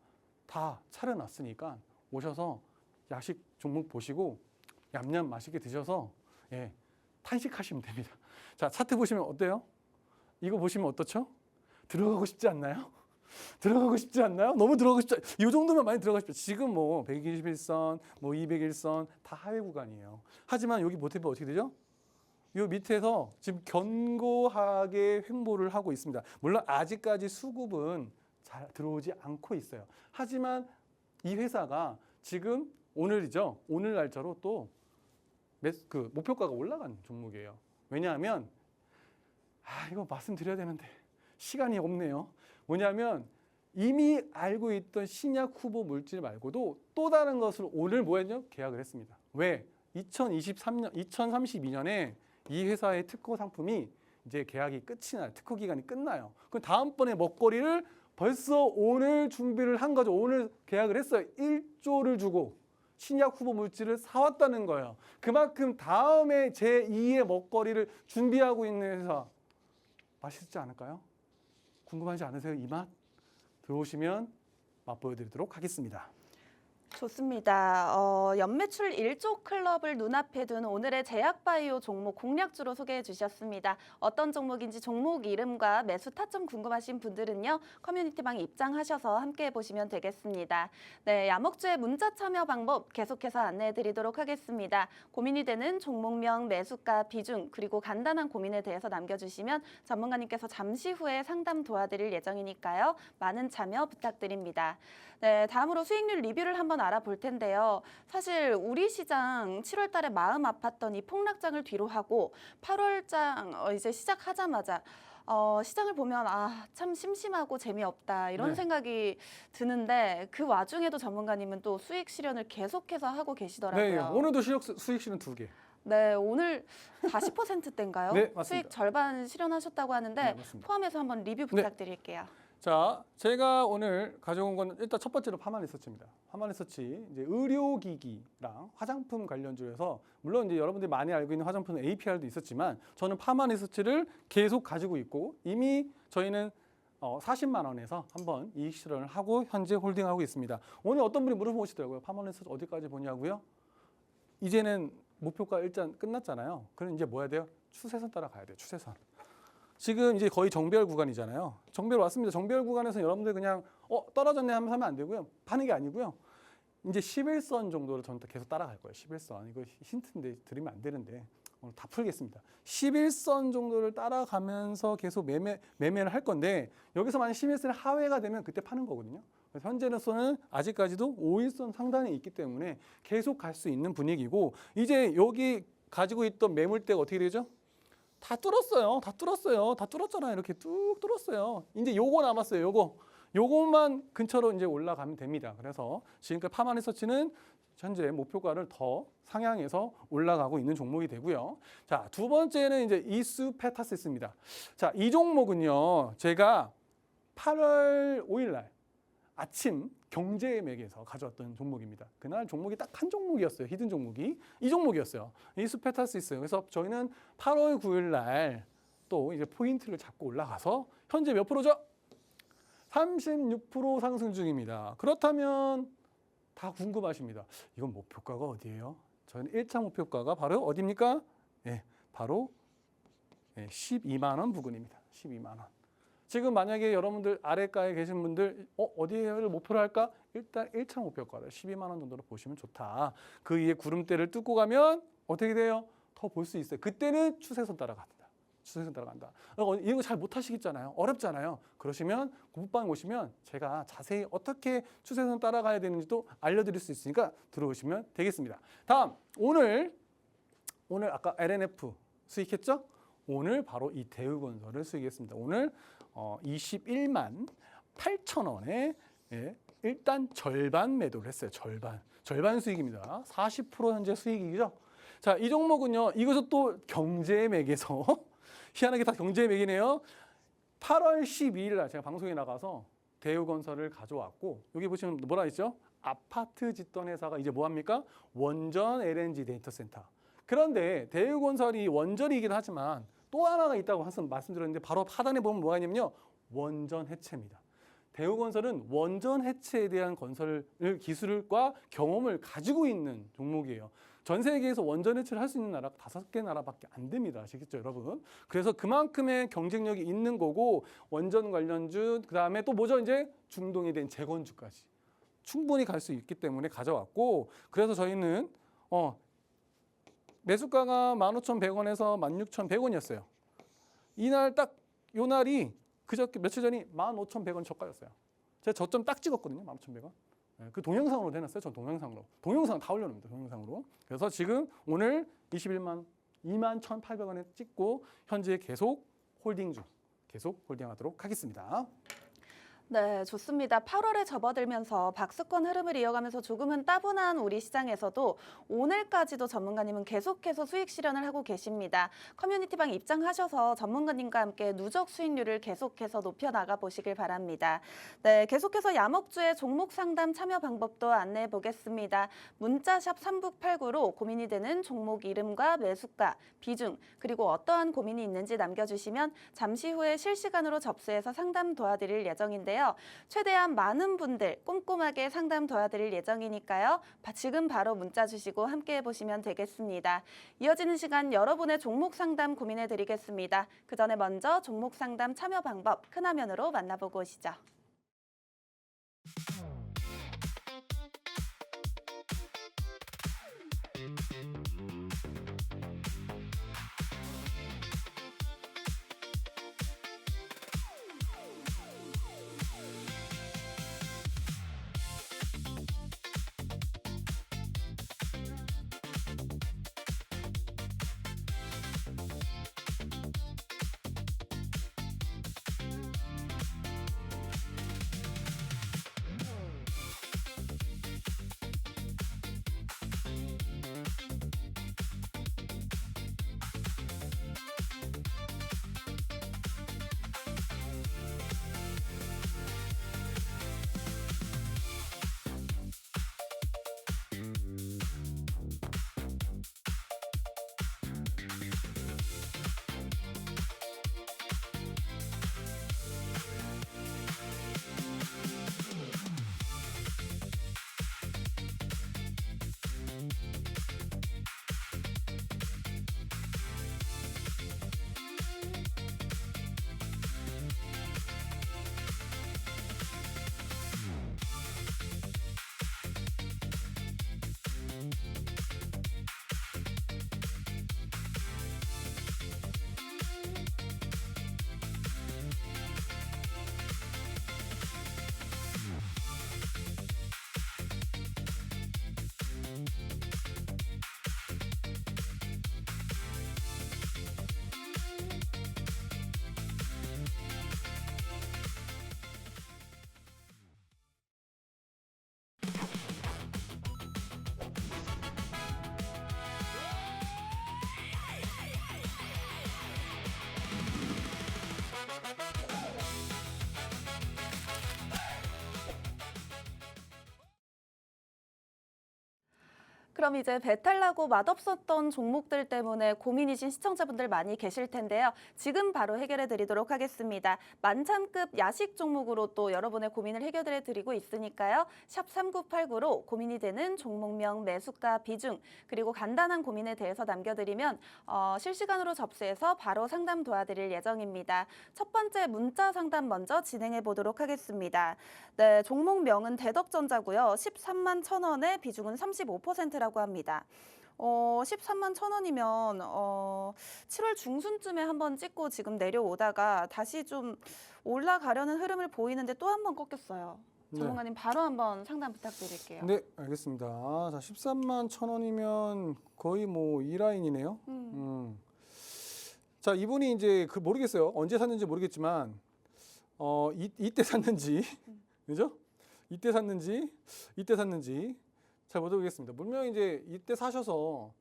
다 차려놨으니까 오셔서 야식 종목 보시고 얌얌 맛있게 드셔서 탄식하시면 됩니다. 자, 차트 보시면 어때요? 이거 보시면 어떻죠? 들어가고 싶지 않나요? 너무 들어가고 싶지 이 정도면 많이 들어가고 싶죠. 지금 뭐 121선, 뭐 201선 다 하회 구간이에요. 하지만 여기 모티브 어떻게 되죠? 요 밑에서 지금 견고하게 횡보를 하고 있습니다. 물론 아직까지 수급은 잘 들어오지 않고 있어요. 하지만 이 회사가 지금 오늘이죠. 오늘 날짜로 또 목표가가 올라간 종목이에요. 왜냐하면 이거 말씀드려야 되는데 시간이 없네요. 뭐냐면 이미 알고 있던 신약 후보 물질 말고도 또 다른 것을 오늘 뭐였냐? 계약을 했습니다. 왜? 2032년에 이 회사의 특허 상품이 이제 계약이 끝이 나요. 특허 기간이 끝나요. 그럼 다음번에 먹거리를 벌써 오늘 준비를 한 거죠. 오늘 계약을 했어요. 1조를 주고 신약 후보 물질을 사왔다는 거예요. 그만큼 다음에 제2의 먹거리를 준비하고 있는 회사 맛있지 않을까요? 궁금하지 않으세요? 이 맛? 들어오시면 맛보여드리도록 하겠습니다. 좋습니다. 연매출 1조 클럽을 눈앞에 둔 오늘의 제약바이오 종목 공략주로 소개해 주셨습니다. 어떤 종목인지 종목 이름과 매수 타점 궁금하신 분들은요. 커뮤니티방에 입장하셔서 함께 보시면 되겠습니다. 네, 야목주의 문자 참여 방법 계속해서 안내해 드리도록 하겠습니다. 고민이 되는 종목명, 매수가, 비중, 그리고 간단한 고민에 대해서 남겨주시면 전문가님께서 잠시 후에 상담 도와드릴 예정이니까요. 많은 참여 부탁드립니다. 네, 다음으로 수익률 리뷰를 한번 알아볼 텐데요. 사실 우리 시장 7월 달에 마음 아팠던 이 폭락장을 뒤로 하고 8월장 이제 시작하자마자 시장을 보면 참 심심하고 재미없다 이런 생각이 드는데 그 와중에도 전문가님은 또 수익 실현을 계속해서 하고 계시더라고요. 네, 오늘도 수익 실현 2개. 네, 오늘 40%대인가요? 네, 맞습니다. 수익 절반 실현하셨다고 하는데 네, 맞습니다. 포함해서 한번 리뷰 부탁드릴게요. 자, 제가 오늘 가져온 건 일단 첫 번째로 파마리서치입니다. 파마리서치 이제 의료기기랑 화장품 관련주에서 물론 이제 여러분들이 많이 알고 있는 화장품은 APR도 있었지만 저는 파마리서치를 계속 가지고 있고 이미 저희는 40만 원에서 한번 이익 실현을 하고 현재 홀딩하고 있습니다. 오늘 어떤 분이 물어보시더라고요. 파마리서치 어디까지 보냐고요? 이제는 목표가 일단 끝났잖아요. 그럼 이제 뭐 해야 돼요? 추세선 따라가야 돼요. 추세선. 지금 이제 거의 정배열 구간이잖아요. 정배열 왔습니다. 정배열 구간에서 여러분들 그냥 떨어졌네 하면 안 되고요. 파는 게 아니고요. 이제 11선 정도를 저는 계속 따라갈 거예요. 11선. 이거 힌트인데 드리면 안 되는데 오늘 다 풀겠습니다. 11선 정도를 따라가면서 계속 매매를 할 건데 여기서 만약 11선 하회가 되면 그때 파는 거거든요. 그래서 현재로서는 아직까지도 5일선 상단에 있기 때문에 계속 갈 수 있는 분위기고 이제 여기 가지고 있던 매물대가 어떻게 되죠? 다 뚫었어요. 다 뚫었어요. 다 뚫었잖아요. 이렇게 뚝 뚫었어요. 이제 요거 남았어요. 요것만 근처로 이제 올라가면 됩니다. 그래서 지금까지 파마 리서치는 현재 목표가를 더 상향해서 올라가고 있는 종목이 되고요. 자, 두 번째는 이제 이수페타시스입니다. 자, 이 종목은요. 제가 8월 5일 날 아침 경제맥에서 가져왔던 종목입니다. 그날 종목이 딱 한 종목이었어요. 히든 종목이. 이 종목이었어요. 이수페타시스. 그래서 저희는 8월 9일 날 또 이제 포인트를 잡고 올라가서 현재 몇 프로죠? 36% 상승 중입니다. 그렇다면 다 궁금하십니다. 이건 목표가가 어디예요? 저희는 1차 목표가가 바로 어디입니까? 예, 바로 12만 원 부근입니다. 12만 원. 지금 만약에 여러분들 아래가에 계신 분들 어디를 목표로 할까? 일단 1차 목표가를 12만 원 정도로 보시면 좋다. 그 위에 구름대를 뚫고 가면 어떻게 돼요? 더 볼 수 있어요. 그때는 추세선 따라간다. 추세선 따라간다. 이런 거 잘 못하시겠잖아요. 어렵잖아요. 그러시면 공부방 오시면 제가 자세히 어떻게 추세선 따라가야 되는지도 알려드릴 수 있으니까 들어오시면 되겠습니다. 다음 오늘 아까 LNF 수익했죠? 오늘 바로 이 대우건설을 수익했습니다. 오늘 21만 8천 원에 일단 절반 매도를 했어요. 절반 수익입니다. 40% 현재 수익이죠. 자, 이 종목은요. 이것은 또 경제맥에서 희한하게 다 경제맥이네요. 8월 12일 날 제가 방송에 나가서 대우건설을 가져왔고 여기 보시면 뭐라 했죠? 아파트 짓던 회사가 이제 뭐합니까? 원전 LNG 데이터 센터. 그런데 대우건설이 원전이긴 하지만 또 하나가 있다고 항상 말씀드렸는데 바로 하단에 보면 뭐가 있냐면요. 원전 해체입니다. 대우건설은 원전 해체에 대한 건설 기술과 경험을 가지고 있는 종목이에요. 전 세계에서 원전 해체를 할 수 있는 나라가 5개 나라밖에 안 됩니다. 아시겠죠, 여러분? 그래서 그만큼의 경쟁력이 있는 거고 원전 관련주, 그다음에 또 뭐죠? 이제 중동에 대한 재건주까지 충분히 갈 수 있기 때문에 가져왔고 그래서 저희는 매수가가 15,100원에서 16,100원이었어요. 이날 딱 요 날이 그저께 며칠 전이 15,100원 저가였어요. 제가 저점 딱 찍었거든요. 15,100원. 그 동영상으로 해놨어요. 전 동영상으로. 동영상 다 올려놓습니다. 동영상으로. 그래서 지금 오늘 21,800원에 찍고 현재 계속 홀딩 중. 계속 홀딩하도록 하겠습니다. 네, 좋습니다. 8월에 접어들면서 박스권 흐름을 이어가면서 조금은 따분한 우리 시장에서도 오늘까지도 전문가님은 계속해서 수익 실현을 하고 계십니다. 커뮤니티방 입장하셔서 전문가님과 함께 누적 수익률을 계속해서 높여나가 보시길 바랍니다. 네, 계속해서 야먹주의 종목 상담 참여 방법도 안내해 보겠습니다. 문자샵 3989로 고민이 되는 종목 이름과 매수가, 비중, 그리고 어떠한 고민이 있는지 남겨주시면 잠시 후에 실시간으로 접수해서 상담 도와드릴 예정인데요. 최대한 많은 분들 꼼꼼하게 상담 도와드릴 예정이니까요. 지금 바로 문자 주시고 함께 해보시면 되겠습니다. 이어지는 시간 여러분의 종목 상담 고민해드리겠습니다. 그 전에 먼저 종목 상담 참여 방법 큰 화면으로 만나보고 오시죠. 그럼 이제 배탈 나고 맛없었던 종목들 때문에 고민이신 시청자분들 많이 계실 텐데요. 지금 바로 해결해 드리도록 하겠습니다. 만찬급 야식 종목으로 또 여러분의 고민을 해결해 드리고 있으니까요. 샵 3989로 고민이 되는 종목명, 매수가, 비중, 그리고 간단한 고민에 대해서 남겨드리면 실시간으로 접수해서 바로 상담 도와드릴 예정입니다. 첫 번째 문자 상담 먼저 진행해 보도록 하겠습니다. 네, 종목명은 대덕전자고요. 13만 1,000원에 비중은 35%라고 합니다. 13만 1,000원이면 7월 중순쯤에 한번 찍고 지금 내려오다가 다시 좀 올라가려는 흐름을 보이는데 또 한 번 꺾였어요. 전문가님 바로 한번 상담 부탁드릴게요. 네, 알겠습니다. 자, 13만 1,000원이면 거의 뭐 이 라인이네요. 자, 이분이 이제 모르겠어요. 언제 샀는지 모르겠지만 이때 샀는지 그죠? 이때 샀는지 잘 모르겠습니다. 분명히 이제 이때 사셔서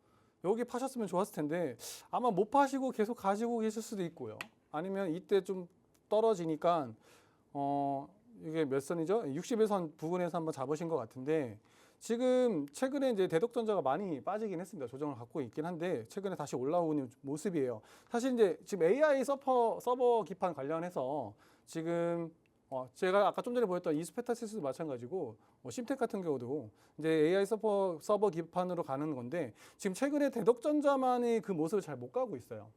여기 파셨으면 좋았을 텐데 아마 못 파시고 계속 가지고 계실 수도 있고요. 아니면 이때 좀 떨어지니까 이게 몇 선이죠? 61선 부근에서 한번 잡으신 것 같은데 지금 최근에 이제 대덕전자가 많이 빠지긴 했습니다. 조정을 갖고 있긴 한데 최근에 다시 올라오는 모습이에요. 사실 이제 지금 AI 서버 기판 관련해서 지금 제가 아까 좀 전에 보였던 이스페타시스도 마찬가지고 심텍 같은 경우도 이제 AI 서버 기판으로 가는 건데 지금 최근에 대덕전자만의 그 모습을 잘 못 가고 있어요.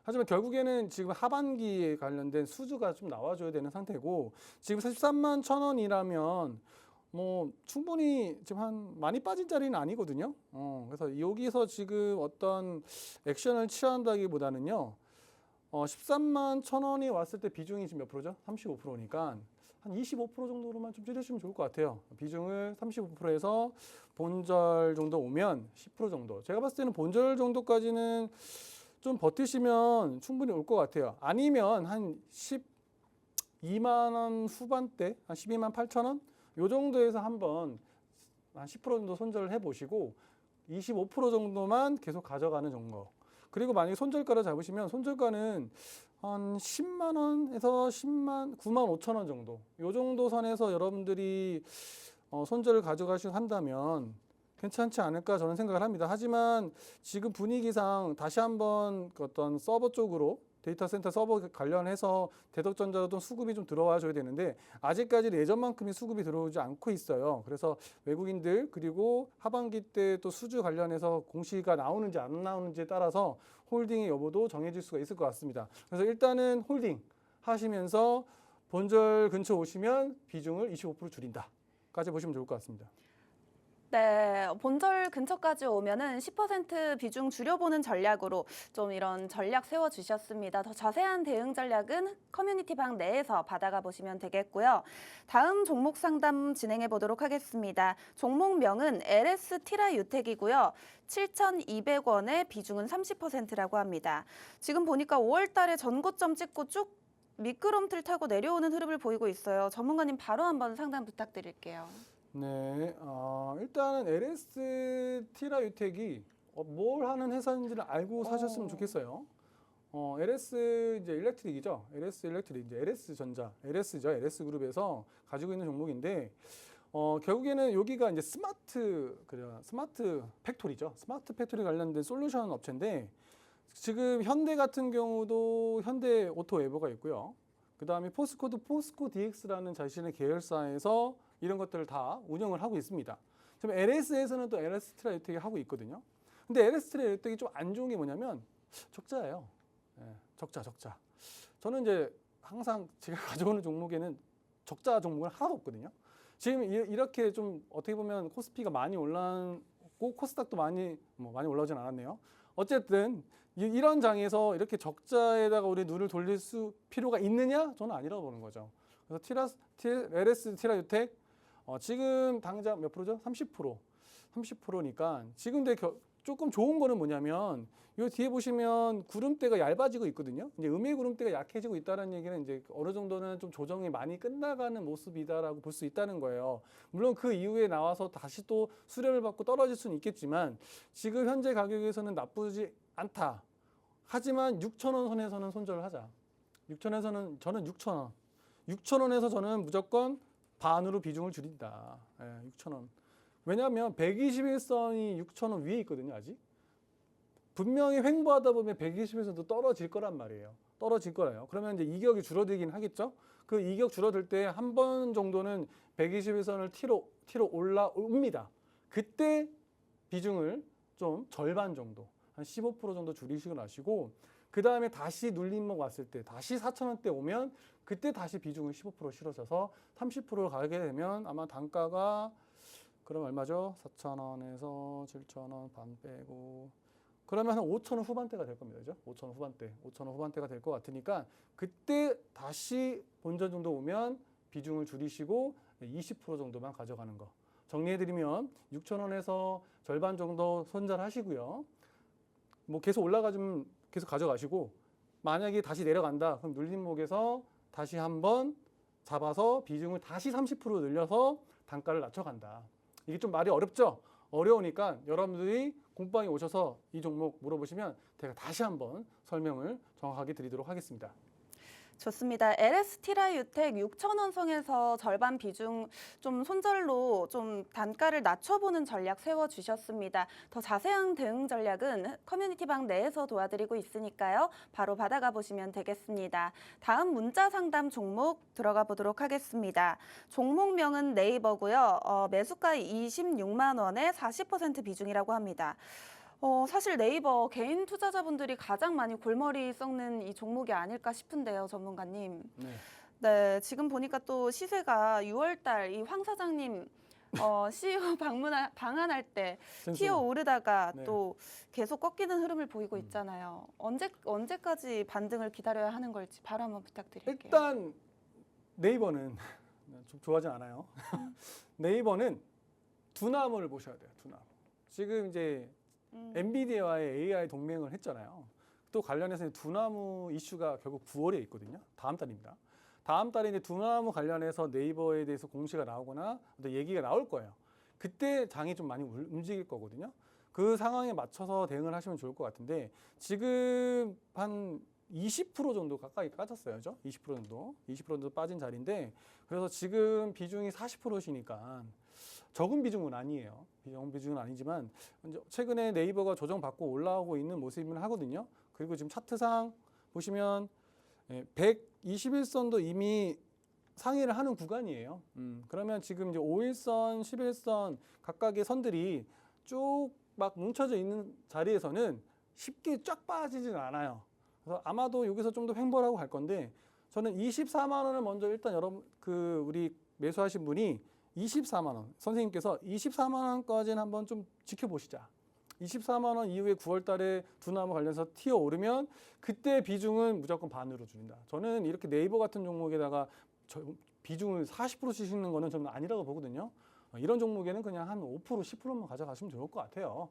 하지만 결국에는 지금 하반기에 관련된 수주가 좀 나와줘야 되는 상태고 지금 43만 1,000원이라면 뭐 충분히 지금 많이 빠진 자리는 아니거든요. 그래서 여기서 지금 어떤 액션을 취한다기보다는요. 13만 1,000원이 왔을 때 비중이 지금 몇 프로죠? 35%니까 한 25% 정도로만 좀 줄여주시면 좋을 것 같아요. 비중을 35%에서 본절 정도 오면 10% 정도. 제가 봤을 때는 본절 정도까지는 좀 버티시면 충분히 올 것 같아요. 아니면 한 12만 원 후반대, 한 12만 8천 원? 요 정도에서 한번 한 10% 정도 손절을 해보시고 25% 정도만 계속 가져가는 정도. 그리고 만약에 손절가를 잡으시면 손절가는 한 10만 원에서 9만 5천 원 정도. 요 정도 선에서 여러분들이 손절을 가져가시고 한다면 괜찮지 않을까 저는 생각을 합니다. 하지만 지금 분위기상 다시 한번 어떤 서버 쪽으로 데이터 센터 서버 관련해서 대덕전자도 수급이 좀 들어와 줘야 되는데 아직까지 예전만큼의 수급이 들어오지 않고 있어요. 그래서 외국인들 그리고 하반기 때 또 수주 관련해서 공시가 나오는지 안 나오는지에 따라서 홀딩의 여부도 정해질 수가 있을 것 같습니다. 그래서 일단은 홀딩 하시면서 본절 근처 오시면 비중을 25% 줄인다까지 보시면 좋을 것 같습니다. 네, 본절 근처까지 오면은 10% 비중 줄여보는 전략으로 좀 이런 전략 세워주셨습니다. 더 자세한 대응 전략은 커뮤니티 방 내에서 받아가 보시면 되겠고요. 다음 종목 상담 진행해 보도록 하겠습니다. 종목명은 LS 티라 유텍이고요. 7,200원에 비중은 30%라고 합니다. 지금 보니까 5월 달에 전고점 찍고 쭉 미끄럼틀 타고 내려오는 흐름을 보이고 있어요. 전문가님 바로 한번 상담 부탁드릴게요. 네, 일단은 LS 티라 유텍이 뭘 하는 회사인지를 알고 사셨으면 좋겠어요. LS 이제 일렉트릭이죠. LS 일렉트릭 이제 LS 전자, LS죠. LS 그룹에서 가지고 있는 종목인데 결국에는 여기가 이제 스마트 팩토리죠. 스마트 팩토리 관련된 솔루션 업체인데 지금 현대 같은 경우도 현대 오토에버가 있고요. 그 다음에 포스코 DX라는 자신의 계열사에서 이런 것들을 다 운영을 하고 있습니다. 지금 LS에서는 또 LS 티라 유텍이 하고 있거든요. 근데 LS 티라 유텍이 좀 안 좋은 게 뭐냐면 적자예요. 네, 적자. 저는 이제 항상 제가 가져오는 종목에는 적자 종목은 하나도 없거든요. 지금 이렇게 좀 어떻게 보면 코스피가 많이 올랐고 코스닥도 많이 올라오진 않았네요. 어쨌든 이런 장에서 이렇게 적자에다가 우리 눈을 돌릴 필요가 있느냐? 저는 아니라고 보는 거죠. 그래서 LS 티라 유텍 지금 당장 몇 프로죠? 30%니까 지금 조금 좋은 거는 뭐냐면 이 뒤에 보시면 구름대가 얇아지고 있거든요. 이제 음의 구름대가 약해지고 있다는 얘기는 이제 어느 정도는 좀 조정이 많이 끝나가는 모습이다라고 볼 수 있다는 거예요. 물론 그 이후에 나와서 다시 또 수렴을 받고 떨어질 수는 있겠지만 지금 현재 가격에서는 나쁘지 않다. 하지만 6,000원 선에서는 손절을 하자. 6,000원에서는 저는 6,000원. 6,000원에서 저는 무조건 반으로 비중을 줄인다. 6,000원. 왜냐하면 121선이 6,000원 위에 있거든요, 아직. 분명히 횡보하다 보면 121선도 떨어질 거란 말이에요. 떨어질 거라요. 그러면 이제 이격이 줄어들긴 하겠죠. 그 이격 줄어들 때 한 번 정도는 121선을 티로 올라옵니다. 그때 비중을 좀 절반 정도, 한 15% 정도 줄이시고 나시고, 그 다음에 다시 눌림목 왔을 때, 다시 4,000원대 오면 그때 다시 비중을 15% 실어져서 30% 가게 되면 아마 단가가 그럼 얼마죠? 4,000원에서 7,000원 반 빼고 그러면 한 5,000원 후반대가 될 겁니다. 그죠? 5,000원 후반대. 5,000원 후반대가 될 것 같으니까 그때 다시 본전 정도 오면 비중을 줄이시고 20% 정도만 가져가는 거. 정리해드리면 6,000원에서 절반 정도 손절하시고요. 뭐 계속 올라가면 계속 가져가시고 만약에 다시 내려간다. 그럼 눌림목에서 다시 한번 잡아서 비중을 다시 30% 늘려서 단가를 낮춰간다. 이게 좀 말이 어렵죠? 어려우니까 여러분들이 공방에 오셔서 이 종목 물어보시면 제가 다시 한번 설명을 정확하게 드리도록 하겠습니다. 좋습니다. LS 티라유텍 6,000원 선에서 절반 비중 좀 손절로 좀 단가를 낮춰보는 전략 세워주셨습니다. 더 자세한 대응 전략은 커뮤니티방 내에서 도와드리고 있으니까요. 바로 받아가 보시면 되겠습니다. 다음 문자 상담 종목 들어가 보도록 하겠습니다. 종목명은 네이버고요. 매수가 26만 원에 40% 비중이라고 합니다. 사실 네이버 개인 투자자분들이 가장 많이 골머리 썩는 이 종목이 아닐까 싶은데요, 전문가님. 네. 네, 지금 보니까 또 시세가 6월달 이 황 사장님 CEO 방한할 때 튀어 오르다가 네. 또 계속 꺾이는 흐름을 보이고 있잖아요. 언제까지 반등을 기다려야 하는 걸지 바로 한번 부탁드릴게요. 일단 네이버는 좀 좋아하지 않아요. 네이버는 두나무를 보셔야 돼요. 두나무. 지금 이제 엔비디아와의 AI 동맹을 했잖아요. 또 관련해서 두나무 이슈가 결국 9월에 있거든요. 다음 달입니다. 다음 달에 이제 두나무 관련해서 네이버에 대해서 공시가 나오거나 어떤 얘기가 나올 거예요. 그때 장이 좀 많이 움직일 거거든요. 그 상황에 맞춰서 대응을 하시면 좋을 것 같은데 지금 한 20% 정도 가까이 빠졌어요. 그죠? 20% 정도. 20% 정도 빠진 자리인데 그래서 지금 비중이 40%시니까 적은 비중은 아니에요. 적은 비중은 아니지만 최근에 네이버가 조정받고 올라오고 있는 모습이긴 하거든요. 그리고 지금 차트상 보시면 121선도 이미 상회를 하는 구간이에요. 그러면 지금 이제 5일선, 11선 각각의 선들이 쭉 막 뭉쳐져 있는 자리에서는 쉽게 쫙 빠지진 않아요. 그래서 아마도 여기서 좀 더 횡보라고 갈 건데 저는 24만 원을 먼저 일단 여러분 우리 매수하신 분이 24만 원 선생님께서 24만 원까지는 한번 좀 지켜보시자. 24만 원 이후에 9월 달에 두나무 관련해서 튀어 오르면 그때 비중은 무조건 반으로 줄인다. 저는 이렇게 네이버 같은 종목에다가 비중을 40% 주시는 거는 저는 아니라고 보거든요. 이런 종목에는 그냥 한 5%, 10%만 가져가시면 좋을 것 같아요.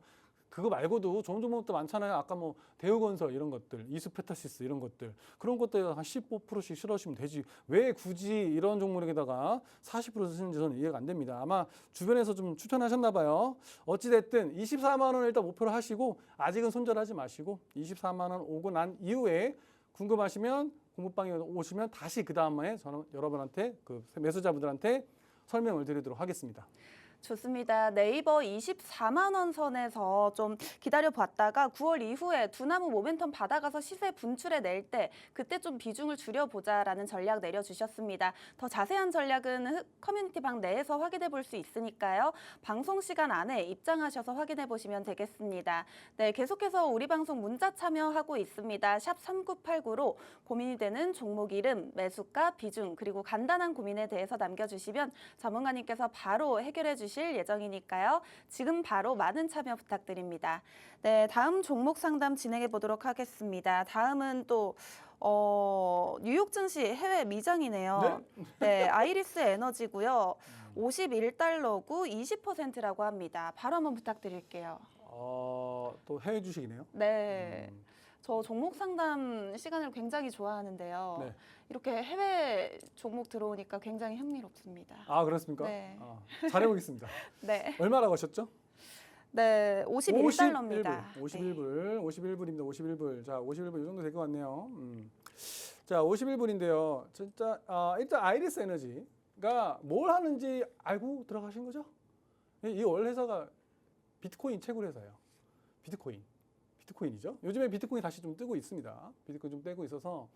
그거 말고도 좋은 종목도 많잖아요. 아까 뭐 대우건설 이런 것들, 이수페타시스 이런 것들 그런 것들에 한 15%씩 실으시면 되지. 왜 굳이 이런 종목에다가 40% 쓰시는지 저는 이해가 안 됩니다. 아마 주변에서 좀 추천하셨나 봐요. 어찌 됐든 24만 원을 일단 목표로 하시고 아직은 손절하지 마시고 24만 원 오고 난 이후에 궁금하시면 공부방에 오시면 다시 그 다음에 저는 여러분한테 그 매수자분들한테 설명을 드리도록 하겠습니다. 좋습니다. 네이버 24만 원 선에서 좀 기다려봤다가 9월 이후에 두나무 모멘텀 받아가서 시세 분출해 낼 때 그때 좀 비중을 줄여보자라는 전략 내려주셨습니다. 더 자세한 전략은 커뮤니티방 내에서 확인해 볼 수 있으니까요. 방송 시간 안에 입장하셔서 확인해 보시면 되겠습니다. 네, 계속해서 우리 방송 문자 참여하고 있습니다. 샵 3989로 고민이 되는 종목 이름, 매수가, 비중 그리고 간단한 고민에 대해서 남겨주시면 전문가님께서 바로 해결해 주실 예정이니까요. 지금 바로 많은 참여 부탁드립니다. 네, 다음 종목 상담 진행해 보도록 하겠습니다. 다음은 또 뉴욕 증시 해외 미장이네요. 네, 아이리스 에너지고요. 51달러고 20%라고 합니다. 바로 한번 부탁드릴게요. 또 해외 주식이네요. 네. 저 종목 상담 시간을 굉장히 좋아하는데요. 네. 이렇게 해외 종목 들어오니까 굉장히 흥미롭습니다. 아, 그렇습니까? 네. 잘해보겠습니다. 네. 얼마라고 하셨죠? 네, 51달러입니다. 51불, 51불입니다. 51불. 자, 51불 이 정도 될 것 같네요. 자, 51불인데요. 진짜 일단 아이리스 에너지가 뭘 하는지 알고 들어가신 거죠? 이 원래 회사가 비트코인 채굴 회사예요. 비트코인이죠. 요즘에 비트코인 다시 좀 뜨고 있습니다. 비트코인 좀 뜨고 있어서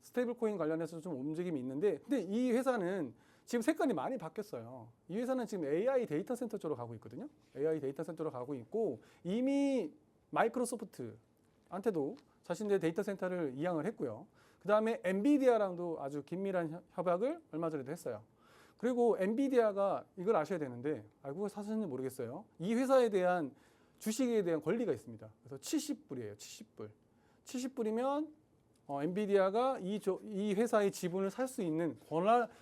스테이블 코인 관련해서 좀 움직임이 있는데, 근데 이 회사는 지금 색깔이 많이 바뀌었어요. 이 회사는 지금 AI 데이터 센터 쪽으로 가고 있거든요. AI 데이터 센터로 가고 있고, 이미 마이크로소프트한테도 자신들의 데이터 센터를 이양을 했고요. 그 다음에 엔비디아랑도 아주 긴밀한 협약을 얼마 전에도 했어요. 그리고 엔비디아가 이걸 아셔야 되는데, 알고 사실은지 모르겠어요. 이 회사에 대한 주식에 대한 권리가 있습니다. 그래서 70불이에요. 70불. 70불이면 엔비디아가 이 회사의 지분을 살 수 있는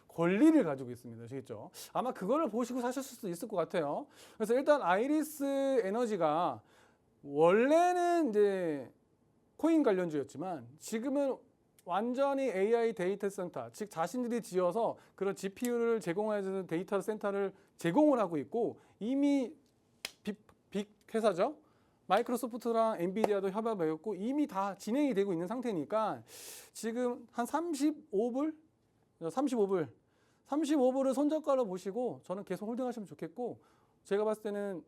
권리를 가지고 있습니다. 아시겠죠? 아마 그거를 보시고 사실 수도 있을 것 같아요. 그래서 일단 아이리스 에너지가 원래는 이제 코인 관련주였지만 지금은 완전히 AI 데이터 센터, 즉 자신들이 지어서 그런 GPU를 제공해주는 데이터 센터를 제공을 하고 있고, 이미 빅 회사죠. 마이크로소프트랑 엔비디아도 협약을 맺었고 이미 다 진행이 되고 있는 상태니까 지금 한 35불을 손절가로 보시고 저는 계속 홀딩하시면 좋겠고, 제가 봤을 때는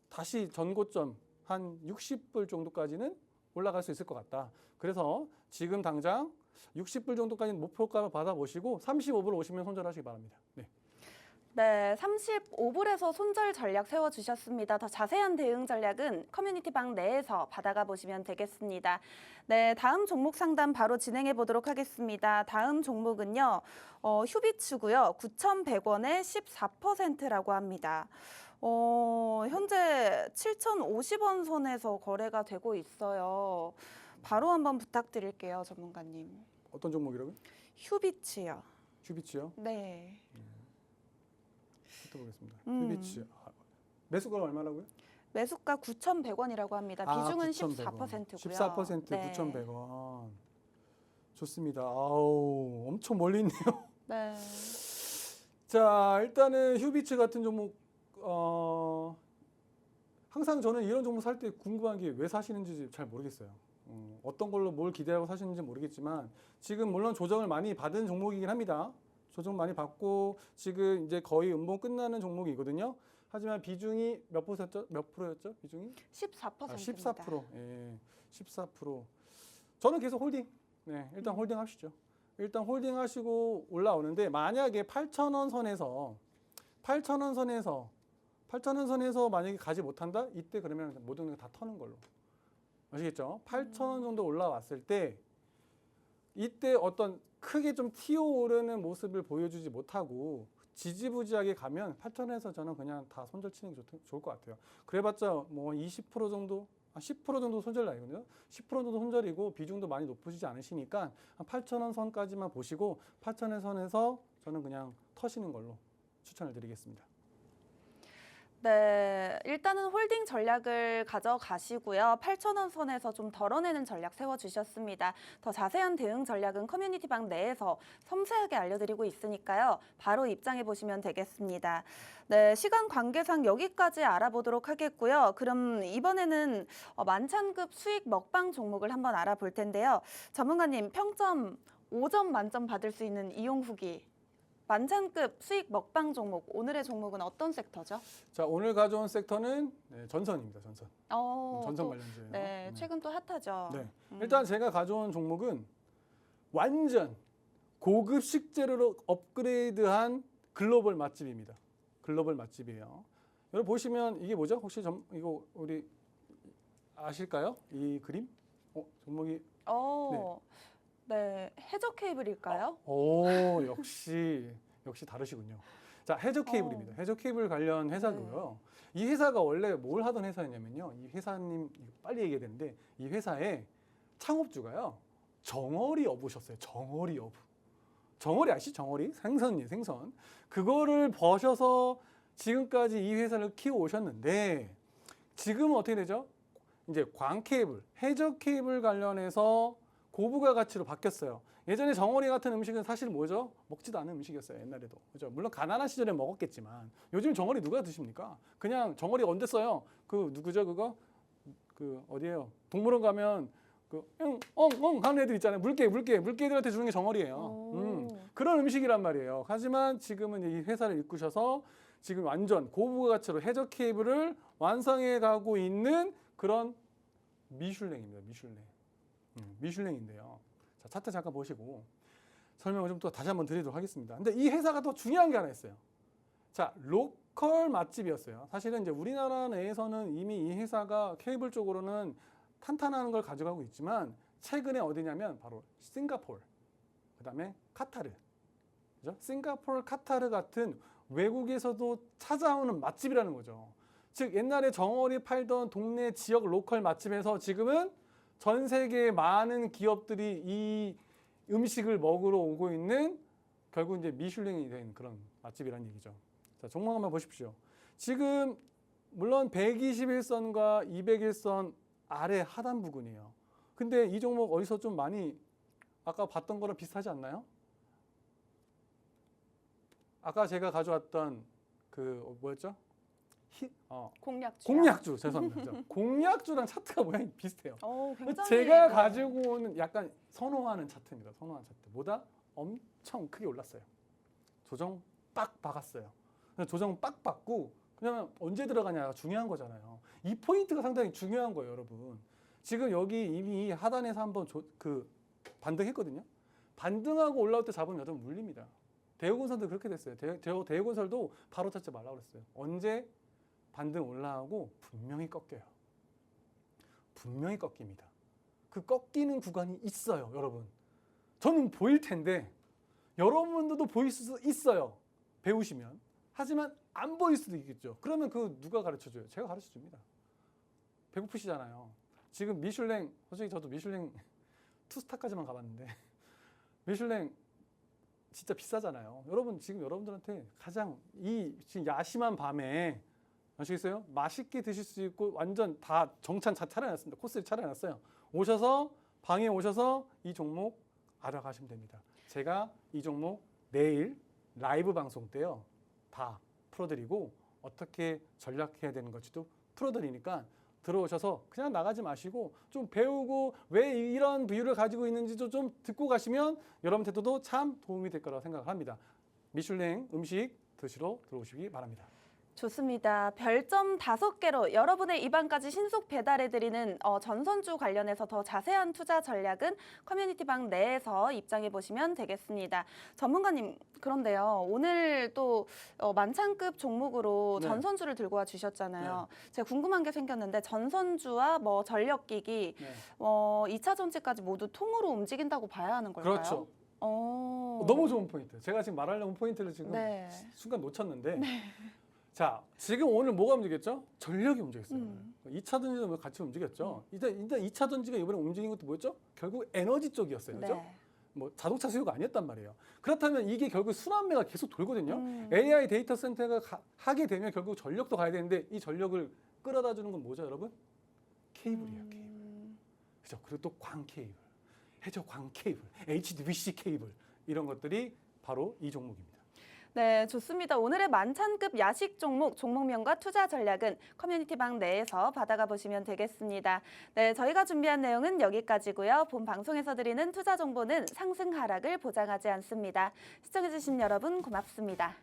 다시 전고점 한 60불 정도까지는 올라갈 수 있을 것 같다. 그래서 지금 당장 60불 정도까지는 목표가 받아보시고 35불 오시면 손절하시기 바랍니다. 네. 네, 35불에서 손절 전략 세워주셨습니다. 더 자세한 대응 전략은 커뮤니티방 내에서 받아가 보시면 되겠습니다. 네, 다음 종목 상담 바로 진행해 보도록 하겠습니다. 다음 종목은요, 휴비츠고요. 9,100원에 14%라고 합니다. 현재 7,050원 선에서 거래가 되고 있어요. 바로 한번 부탁드릴게요, 전문가님. 어떤 종목이라고요? 휴비츠요. 휴비츠요? 네. 보겠습니다. 휴비츠. 매수가 얼마라고요? 매수가 9,100원이라고 합니다. 비중은 14%고요. 14% 네. 9,100원. 좋습니다. 아우, 엄청 멀리 있네요. 네. 자, 일단은 휴비츠 같은 종목, 항상 저는 이런 종목 살 때 궁금한 게 왜 사시는지 잘 모르겠어요. 어떤 걸로 뭘 기대하고 사시는지 모르겠지만 지금 물론 조정을 많이 받은 종목이긴 합니다. 조정 많이 받고 지금 이제 거의 음봉 끝나는 종목이거든요. 하지만 비중이 몇 프로였죠? 비중이? 14%입니다. 14%. 예. 14%. 저는 계속 홀딩. 네, 일단 홀딩 하시죠. 일단 홀딩 하시고 올라오는데 만약에 8,000원 선에서 만약에 가지 못한다? 이때 그러면 모든 게 다 터는 걸로. 아시겠죠? 8,000원 정도 올라왔을 때 이때 어떤 크게 좀 튀어오르는 모습을 보여주지 못하고 지지부지하게 가면 8,000원에서 저는 그냥 다 손절 치는 게 좋을 것 같아요. 그래봤자 뭐 20% 정도, 10% 정도 손절 나거든요. 10% 정도 손절이고 비중도 많이 높으시지 않으시니까 한 8,000원 선까지만 보시고 8,000원 선에서 저는 그냥 터시는 걸로 추천을 드리겠습니다. 네, 일단은 홀딩 전략을 가져가시고요. 8,000원 선에서 좀 덜어내는 전략 세워주셨습니다. 더 자세한 대응 전략은 커뮤니티방 내에서 섬세하게 알려드리고 있으니까요. 바로 입장해 보시면 되겠습니다. 네, 시간 관계상 여기까지 알아보도록 하겠고요. 그럼 이번에는 만찬급 수익 먹방 종목을 한번 알아볼 텐데요. 전문가님, 평점 5점 만점 받을 수 있는 이용 후기. 만찬급 수익 먹방 종목, 오늘의 종목은 어떤 섹터죠? 자, 오늘 가져온 섹터는 전선입니다. 전선. 전선 또, 관련주예요. 네, 최근 또 핫하죠. 네. 일단 제가 가져온 종목은 완전 고급 식재료로 업그레이드한 글로벌 맛집입니다. 글로벌 맛집이에요. 여러분 보시면 이게 뭐죠? 혹시 이거 우리 아실까요? 이 그림? 종목이 네, 해저 케이블일까요? 오, 역시 다르시군요. 자, 해저 케이블입니다. 해저 케이블 관련 회사고요. 이 회사가 원래 뭘 하던 회사였냐면요. 이 회사님 빨리 얘기해야 되는데 이 회사의 창업주가요. 정어리 어부셨어요. 정어리 어부. 정어리 아시죠? 정어리? 생선이에요. 생선. 그거를 버셔서 지금까지 이 회사를 키워 오셨는데 지금은 어떻게 되죠? 이제 광 케이블, 해저 케이블 관련해서 고부가 가치로 바뀌었어요. 예전에 정어리 같은 음식은 사실 뭐죠? 먹지도 않은 음식이었어요. 옛날에도. 그죠? 물론 가난한 시절에 먹었겠지만 요즘 정어리 누가 드십니까? 그냥 정어리 언제 써요? 그 누구죠? 그거? 그 어디예요? 동물원 가면 그 엉엉 하는 애들 있잖아요. 물개들한테 주는 게 정어리예요. 그런 음식이란 말이에요. 하지만 지금은 이 회사를 이끄셔서 지금 완전 고부가 가치로 해저 케이블을 완성해 가고 있는 그런 미슐랭입니다. 미슐랭인데요. 자, 차트 잠깐 보시고 설명을 좀 또 다시 한번 드리도록 하겠습니다. 근데 이 회사가 더 중요한 게 하나 있어요. 자, 로컬 맛집이었어요. 사실은 이제 우리나라 내에서는 이미 이 회사가 케이블 쪽으로는 탄탄한 걸 가져가고 있지만 최근에 어디냐면 바로 싱가포르, 그다음에 카타르, 그죠? 싱가포르, 카타르 같은 외국에서도 찾아오는 맛집이라는 거죠. 즉 옛날에 정어리 팔던 동네 지역 로컬 맛집에서 지금은 전 세계의 많은 기업들이 이 음식을 먹으러 오고 있는 결국 이제 미슐랭이 된 그런 맛집이라는 얘기죠. 자, 종목 한번 보십시오. 지금 물론 121선과 201선 아래 하단 부근이에요. 근데 이 종목 어디서 좀 많이 아까 봤던 거랑 비슷하지 않나요? 아까 제가 가져왔던 그 뭐였죠? 공략주. 공략주 죄송합니다. 공략주랑 차트가 모양이 비슷해요. 굉장히 제가 가지고 오는 약간 선호하는 차트입니다. 선호하는 차트. 보다 엄청 크게 올랐어요. 조정 빡 박았어요. 조정 빡 받고 그냥 언제 들어가냐가 중요한 거잖아요. 이 포인트가 상당히 중요한 거예요, 여러분. 지금 여기 이미 하단에서 한번 반등했거든요. 반등하고 올라올 때 잡으면 여러분 물립니다. 대우건설도 그렇게 됐어요. 대우건설도 바로 찾지 말라고 그랬어요. 언제 반등 올라가고 분명히 꺾여요. 분명히 꺾입니다. 그 꺾이는 구간이 있어요, 여러분. 저는 보일 텐데 여러분들도 보일 수 있어요. 배우시면. 하지만 안 보일 수도 있겠죠. 그러면 그 누가 가르쳐줘요? 제가 가르쳐줍니다. 배고프시잖아요. 지금 미슐랭, 솔직히 저도 미슐랭 투스타까지만 가봤는데 미슐랭 진짜 비싸잖아요. 여러분 지금 여러분들한테 가장 이 지금 야심한 밤에 아시겠어요? 맛있게 드실 수 있고 완전 다 정찬 차려놨습니다. 코스를 차려놨어요. 오셔서 방에 오셔서 이 종목 알아가시면 됩니다. 제가 이 종목 내일 라이브 방송 때요 다 풀어드리고 어떻게 전략해야 되는 건지도 풀어드리니까 들어오셔서 그냥 나가지 마시고 좀 배우고 왜 이런 비율을 가지고 있는지도 좀 듣고 가시면 여러분한테도 참 도움이 될 거라고 생각을 합니다. 미슐랭 음식 드시러 들어오시기 바랍니다. 좋습니다. 별점 5개로 여러분의 입안까지 신속 배달해드리는 전선주 관련해서 더 자세한 투자 전략은 커뮤니티방 내에서 입장해 보시면 되겠습니다. 전문가님, 그런데요. 오늘 또 만찬급 종목으로 네. 전선주를 들고 와 주셨잖아요. 제가 궁금한 게 생겼는데 전선주와 뭐 전력기기, 네. 2차 전지까지 모두 통으로 움직인다고 봐야 하는 걸까요? 그렇죠. 어... 너무 좋은 포인트. 제가 지금 말하려는 포인트를 지금 네. 순간 놓쳤는데 자, 지금 오늘 뭐가 움직였죠? 전력이 움직였어요. 2차 전지도 같이 움직였죠. 일단 2차 전지가 이번에 움직인 것도 뭐였죠? 결국 에너지 쪽이었어요. 그죠? 네. 뭐 자동차 수요가 아니었단 말이에요. 그렇다면 이게 결국 순환매가 계속 돌거든요. AI 데이터 센터가 하게 되면 결국 전력도 가야 되는데 이 전력을 끌어다 주는 건 뭐죠, 여러분? 케이블이에요, 케이블. 그죠? 그리고 또 광 케이블, 해저 광 케이블, HDVC 케이블 이런 것들이 바로 이 종목입니다. 네, 좋습니다. 오늘의 만찬급 야식 종목명과 투자 전략은 커뮤니티방 내에서 받아가 보시면 되겠습니다. 네, 저희가 준비한 내용은 여기까지고요. 본 방송에서 드리는 투자 정보는 상승 하락을 보장하지 않습니다. 시청해주신 여러분 고맙습니다.